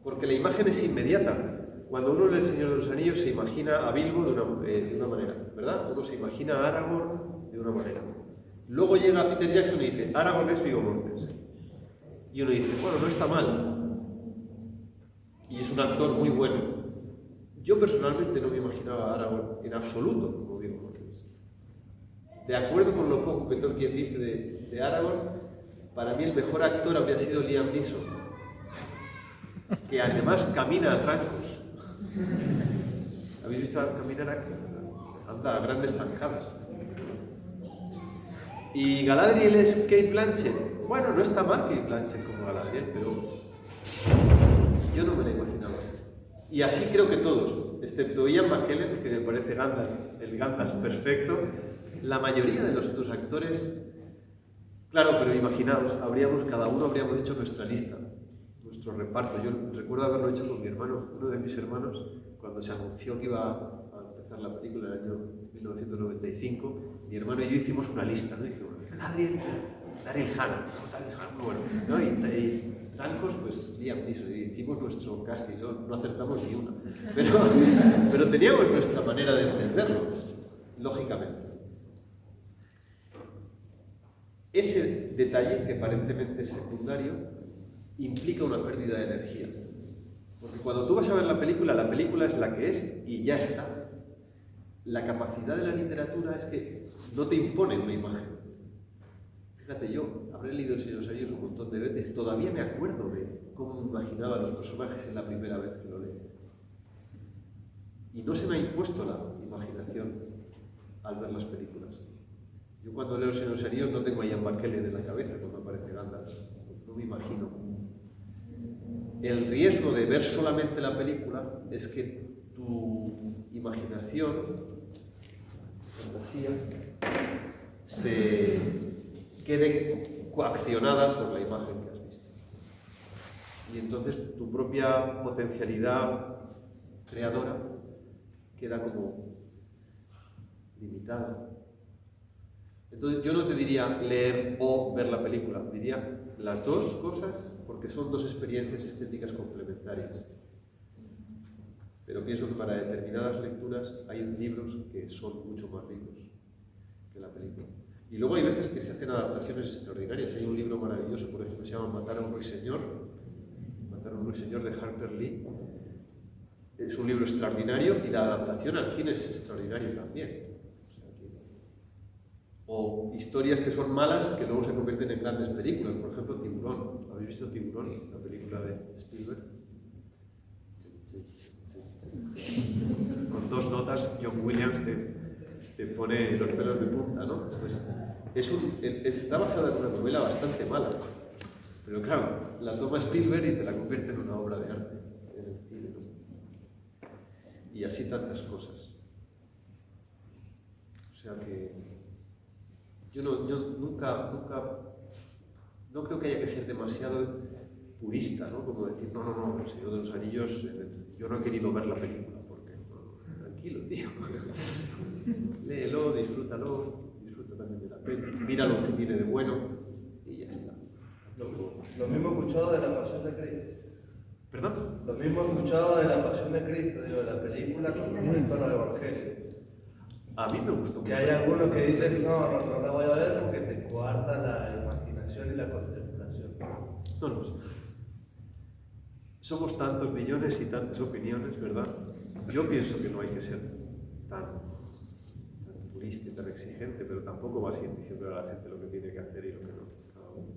Speaker 3: porque la imagen es inmediata. Cuando uno lee El Señor de los Anillos se imagina a Bilbo de una manera, ¿verdad? Uno se imagina a Aragorn de una manera. Luego llega Peter Jackson y dice, Aragorn es Viggo Mortensen. Y uno dice, bueno, no está mal. Y es un actor muy bueno. Yo personalmente no me imaginaba a Aragorn en absoluto como Viggo Mortensen. De acuerdo con lo poco que Tolkien dice de Aragorn, para mí el mejor actor habría sido Liam Neeson, que además camina a trancos. ¿Habéis visto caminar aquí? Anda a grandes zancadas. Y Galadriel es Cate Blanchett. Bueno, no está mal Cate Blanchett como Galadriel, pero yo no me la imaginaba así. Y así creo que todos, excepto Ian McKellen, que me parece Gandalf, el Gandalf perfecto, la mayoría de los otros actores, claro, pero imaginaos, cada uno habríamos hecho nuestra lista, nuestro reparto. Yo recuerdo haberlo hecho con mi hermano, uno de mis hermanos, cuando se anunció que iba a empezar la película en el año 1995, mi hermano y yo hicimos una lista, ¿no? Y dijimos, Daryl Hannah, muy bueno, ¿no? Y trancos, pues Liam Neeson, y hicimos nuestro casting, no acertamos ni una, pero teníamos nuestra manera de entenderlo, lógicamente. Ese detalle, que aparentemente es secundario, implica una pérdida de energía. Porque cuando tú vas a ver la película es la que es y ya está. La capacidad de la literatura es que no te impone una imagen. Fíjate, yo habré leído El Señor de los Anillos un montón de veces, todavía me acuerdo de cómo me imaginaba a los personajes en la primera vez que lo leí. Y no se me ha impuesto la imaginación al ver las películas. Yo cuando leo El Señor de los Anillos no tengo a Ian McKellen en la cabeza cuando aparece Gandalf, no me imagino. El riesgo de ver solamente la película es que tu imaginación, fantasía, se quede coaccionada por la imagen que has visto. Y entonces tu propia potencialidad creadora queda como limitada. Entonces yo no te diría leer o ver la película, diría las dos cosas porque son dos experiencias estéticas complementarias. Pero pienso que para determinadas lecturas hay libros que son mucho más ricos que la película. Y luego hay veces que se hacen adaptaciones extraordinarias. Hay un libro maravilloso, por ejemplo, que se llama Matar a un ruiseñor de Harper Lee. Es un libro extraordinario y la adaptación al cine es extraordinaria también. O historias que son malas que luego se convierten en grandes películas. Por ejemplo, Tiburón. ¿Habéis visto Tiburón? La película de Spielberg. Con dos notas, John Williams te pone los pelos de punta, ¿no? Pues está basada en una novela bastante mala. Pero claro, la toma Spielberg y te la convierte en una obra de arte en el cine, ¿no? Y así tantas cosas. O sea que yo nunca no creo que haya que ser demasiado purista, ¿no? Como decir, no, El Señor de los Anillos, yo no he querido ver la película, porque tranquilo, tío. Léelo, disfrútalo, disfruta también de la peli, mira lo que tiene de bueno y ya está.
Speaker 11: Lo mismo he escuchado de La Pasión de Cristo.
Speaker 3: ¿Perdón?
Speaker 11: Lo mismo he escuchado de La Pasión de Cristo, digo, de la película con el tono del Evangelio.
Speaker 3: A mí me gustó mucho.
Speaker 11: Que hay algunos que dicen, no la voy a ver porque te coarta la imaginación y la contemplación.
Speaker 3: No lo sé. Somos tantos millones y tantas opiniones, ¿verdad? Yo pienso que no hay que ser tan purista y tan exigente, pero tampoco vas a ir diciendo a la gente lo que tiene que hacer y lo que no. Cada uno.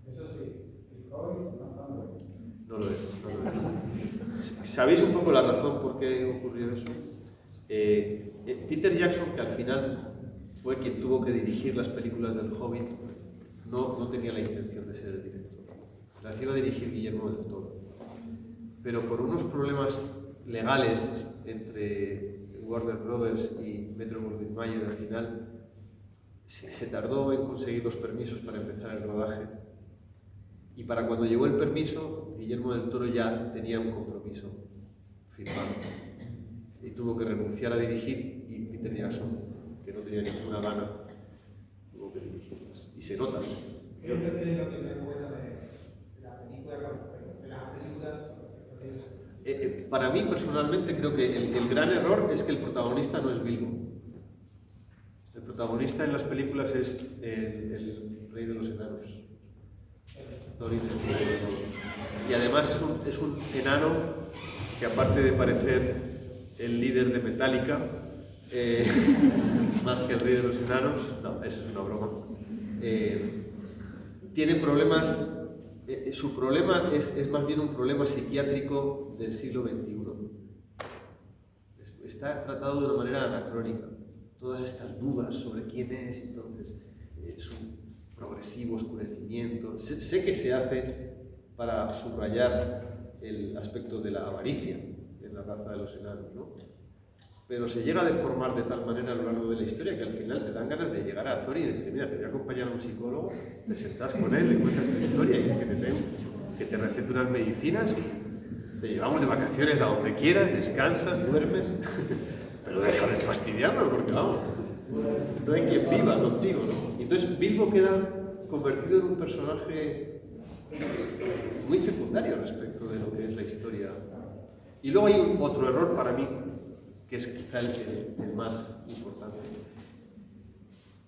Speaker 4: Eso sí, el joven no es tan bueno.
Speaker 3: No lo es. ¿Sabéis un poco la razón por qué ocurrió eso? Peter Jackson, que al final fue quien tuvo que dirigir las películas del Hobbit, no tenía la intención de ser el director. Las iba a dirigir Guillermo del Toro. Pero por unos problemas legales entre Warner Brothers y Metro-Goldwyn-Mayer, al final se tardó en conseguir los permisos para empezar el rodaje. Y para cuando llegó el permiso, Guillermo del Toro ya tenía un compromiso firmado. y tuvo que renunciar a dirigir, y Peter Jackson, que no tenía ninguna gana, tuvo que dirigirlas. Y se nota.
Speaker 5: ¿Qué es lo que no es bueno de la película, de las películas?
Speaker 3: Para mí, personalmente, creo que el gran error es que el protagonista no es Bilbo. El protagonista en las películas es el rey de los enanos. Thorin es el rey de los enanos. Y además es un enano que, aparte de parecer el líder de Metallica, más que el rey de los enanos, no, eso es una broma, tiene problemas. Su problema es más bien un problema psiquiátrico del siglo XXI. Está tratado de una manera anacrónica. Todas estas dudas sobre quién es, entonces, su progresivo oscurecimiento. Sé que se hace para subrayar el aspecto de la avaricia en la raza de los enanos, ¿no? Pero se llega a deformar de tal manera a lo largo de la historia que al final te dan ganas de llegar a Thorin y decirle: mira, te voy a acompañar a un psicólogo, te sentás con él, le cuentas tu historia y que te recete unas medicinas y te llevamos de vacaciones a donde quieras, descansas, duermes, pero deja de fastidiarnos porque vamos, no hay quien viva contigo, ¿no? Y entonces Bilbo queda convertido en un personaje muy secundario respecto de lo que es la historia. Y luego hay otro error para mí, que es quizá el más importante,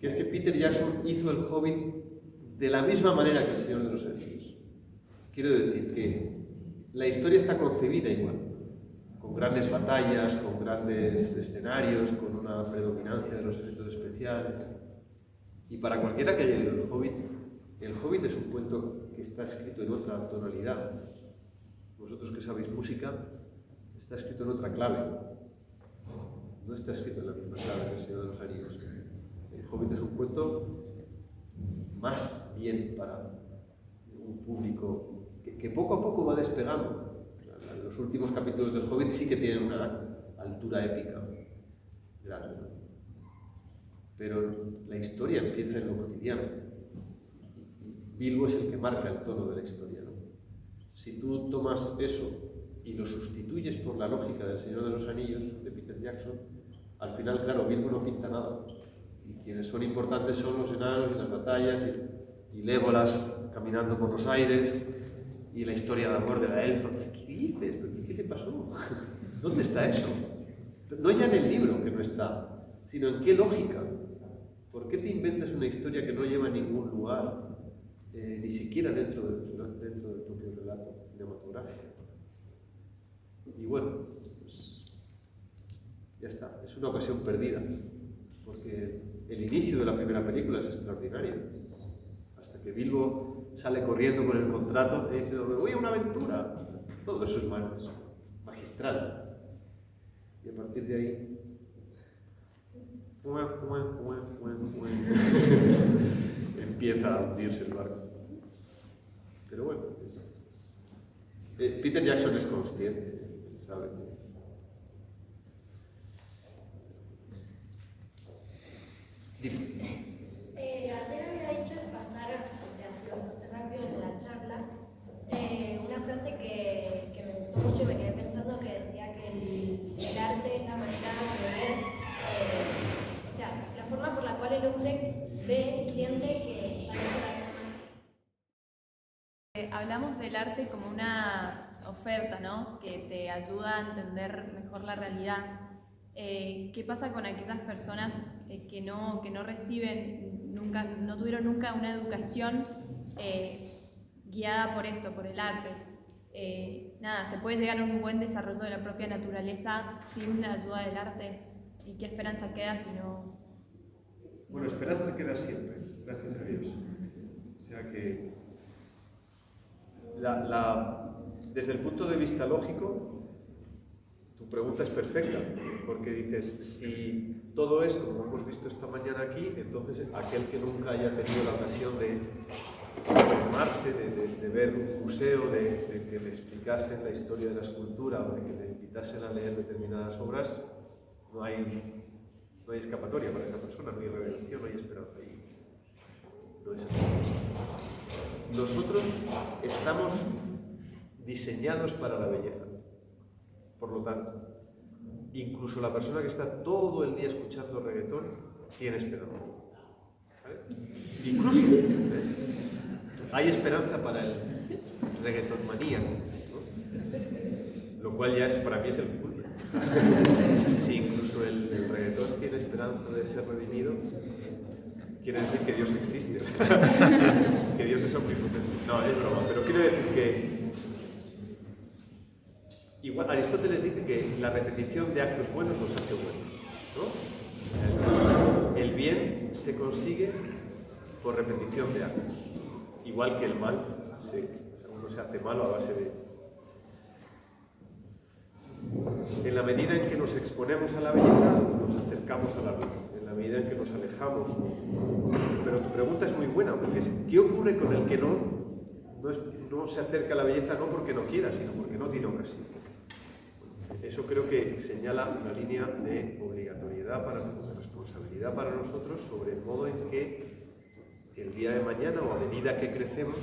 Speaker 3: que es que Peter Jackson hizo El Hobbit de la misma manera que El Señor de los Anillos. Quiero decir que la historia está concebida igual, con grandes batallas, con grandes escenarios, con una predominancia de los efectos especiales. Y para cualquiera que haya leído El Hobbit es un cuento que está escrito en otra tonalidad. Vosotros que sabéis música, está escrito en otra clave. No está escrito en la misma clave que El Señor de los Anillos. El Hobbit es un cuento más bien para un público que poco a poco va despegando. Los últimos capítulos del Hobbit sí que tienen una altura épica grande, ¿no? Pero la historia empieza en lo cotidiano. Bilbo es el que marca el tono de la historia, ¿no? Si tú tomas eso y lo sustituyes por la lógica del Señor de los Anillos, de Peter Jackson, al final, claro, Bilbo no pinta nada. Y quienes son importantes son los enanos y las batallas, y Legolas caminando por los aires, y la historia de amor de la elfa. ¿Qué dices? ¿Qué te pasó? ¿Dónde está eso? No ya en el libro, que no está, sino en qué lógica. ¿Por qué te inventas una historia que no lleva a ningún lugar, ni siquiera dentro del propio relato cinematográfico? Y bueno, pues ya está, es una ocasión perdida, porque el inicio de la primera película es extraordinario. Hasta que Bilbo sale corriendo con el contrato y dice: me voy a una aventura. Todo eso es magistral. Y a partir de ahí empieza a hundirse el barco. Pero bueno, Peter Jackson es consciente, ¿sabe? Dime.
Speaker 12: Ayer había dicho de pasar, o sea, así bastante rápido en la charla, una frase que me gustó mucho y me quedé pensando, que decía que el arte es la manera de ver, o sea, la forma por la cual el hombre ve y siente que tal vez la
Speaker 13: Hablamos del arte como una oferta, ¿no? Que te ayuda a entender mejor la realidad. ¿Qué pasa con aquellas personas que no reciben nunca, no tuvieron nunca una educación guiada por esto, por el arte? Se puede llegar a un buen desarrollo de la propia naturaleza sin la ayuda del arte. ¿Y qué esperanza queda si no?
Speaker 3: Bueno, esperanza queda siempre, gracias a Dios. O sea que desde el punto de vista lógico, tu pregunta es perfecta, porque dices, si todo es como hemos visto esta mañana aquí, entonces aquel que nunca haya tenido la ocasión de formarse, de ver un museo, de que le explicasen la historia de la escultura o de que le invitasen a leer determinadas obras, no hay escapatoria para esa persona, no hay revelación, no hay esperanza ahí. No es así. Nosotros estamos diseñados para la belleza. Por lo tanto, incluso la persona que está todo el día escuchando reggaetón tiene esperanza. ¿Vale? Incluso hay esperanza para el reggaetón maníaco, ¿no? Lo cual ya es, para mí es el culpa. Si incluso el reggaetón tiene esperanza de ser redimido, quiere decir que Dios existe, que Dios es omnipotente. No, es broma, pero quiere decir que igual Aristóteles dice que la repetición de actos buenos nos hace buenos, ¿no? El bien se consigue por repetición de actos, igual que el mal, sí. Uno se hace malo a base de... En la medida en que nos exponemos a la belleza, nos acercamos a la luz. En la medida en que nos alejamos. Pero tu pregunta es muy buena, porque es, ¿qué ocurre con el que no se acerca a la belleza no porque no quiera, sino porque no tiene ocasión? Eso creo que señala una línea de obligatoriedad para nosotros, de responsabilidad para nosotros sobre el modo en que el día de mañana o a medida que crecemos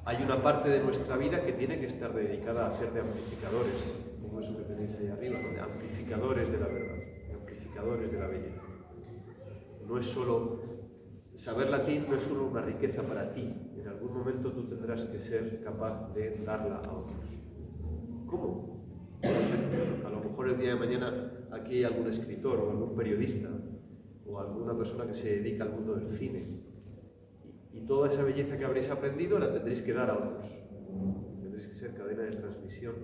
Speaker 3: hay una parte de nuestra vida que tiene que estar dedicada a hacer de amplificadores, como eso que tenéis ahí arriba, ¿no? De amplificadores de la verdad, de amplificadores de la belleza. No es solo, saber latín no es solo una riqueza para ti, en algún momento tú tendrás que ser capaz de darla a otros. ¿Cómo? No sé, a lo mejor el día de mañana aquí hay algún escritor o algún periodista o alguna persona que se dedica al mundo del cine y toda esa belleza que habréis aprendido la tendréis que dar a otros. Tendréis que ser cadena de transmisión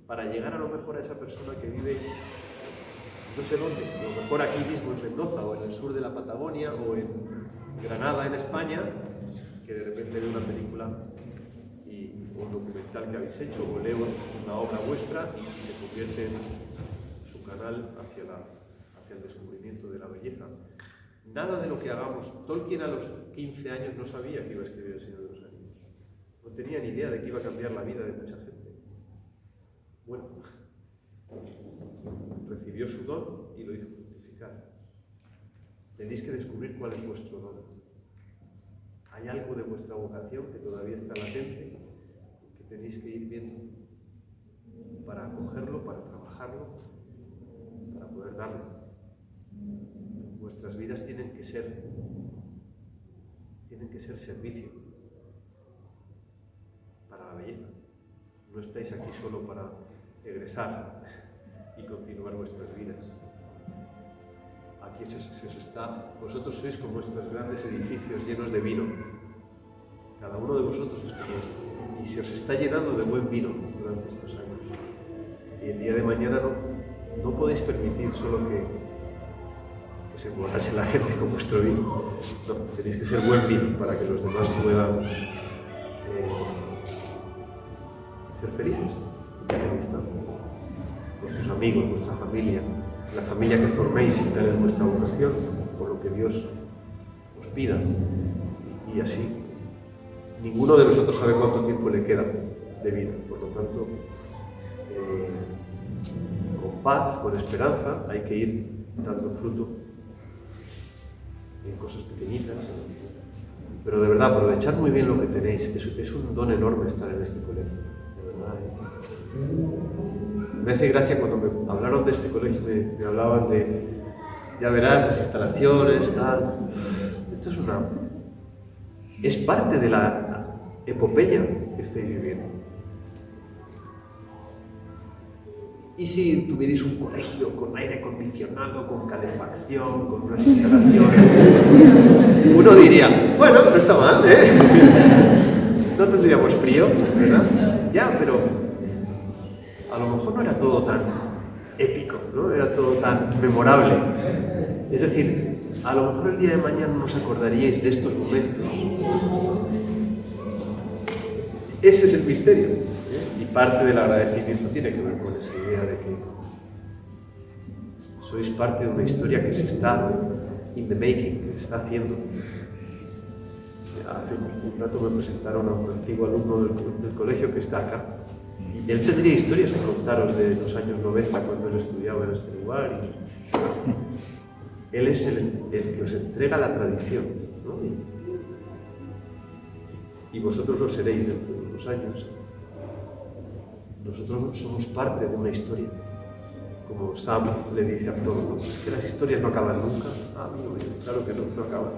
Speaker 3: para llegar a lo mejor a esa persona que vive no sé dónde, a lo mejor aquí mismo en Mendoza o en el sur de la Patagonia o en Granada en España, que de repente ve una película o un documental que habéis hecho o lee una obra vuestra y se convierte en su canal hacia el descubrimiento de la belleza. Nada de lo que hagamos. Tolkien a los 15 años no sabía que iba a escribir El Señor de los Anillos. No tenía ni idea de que iba a cambiar la vida de mucha gente. Bueno, recibió su don y lo hizo fructificar. Tenéis que descubrir cuál es vuestro don. Hay algo de vuestra vocación que todavía está latente, que tenéis que ir viendo para acogerlo, para trabajarlo, para poder darlo. Vuestras vidas tienen que ser servicio para la belleza. No estáis aquí solo para egresar y continuar vuestras vidas. Aquí se os está, vosotros sois como estos grandes edificios llenos de vino. Cada uno de vosotros es como esto. Y se os está llenando de buen vino durante estos años. Y el día de mañana no podéis permitir solo que se emborrache la gente con vuestro vino. No, tenéis que ser buen vino para que los demás puedan ser felices. Ahí está. Vuestros amigos, vuestra familia, la familia que forméis y tal es vuestra vocación, por lo que Dios os pida. Y así, ninguno de nosotros sabe cuánto tiempo le queda de vida. Por lo tanto, con paz, con esperanza, hay que ir dando fruto en cosas pequeñitas, pero de verdad, aprovechad muy bien lo que tenéis. Es un don enorme estar en este colegio, de verdad. Me hace gracia cuando me hablaron de este colegio, me hablaban de, ya verás, las instalaciones, tal. Esto es parte de la epopeya que estáis viviendo. ¿Y si tuvierais un colegio con aire acondicionado, con calefacción, con unas instalaciones? Uno diría, bueno, no está mal, ¿eh? No tendríamos frío, ¿verdad? Ya, pero a lo mejor no era todo tan épico, ¿no? Era todo tan memorable. Es decir, a lo mejor el día de mañana no os acordaríais de estos momentos. Ese es el misterio. Y parte del agradecimiento tiene que ver con esa idea de que sois parte de una historia que se está in the making, que se está haciendo. Hace un rato me presentaron a un antiguo alumno del colegio que está acá. Y él tendría historias que contaros de los años 90 cuando él estudiaba en este lugar. Él es el que os entrega la tradición, ¿no? Y vosotros lo seréis dentro de unos años. Nosotros somos parte de una historia. como Sam le dice a Frodo, ¿no? Es que las historias no acaban nunca. Ah, amigo mío, claro que no acaban.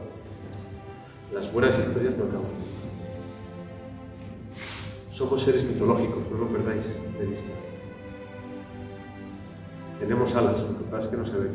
Speaker 3: Las buenas historias no acaban. Somos seres mitológicos, no lo perdáis de vista. Tenemos alas, lo que pasa es que no se ven.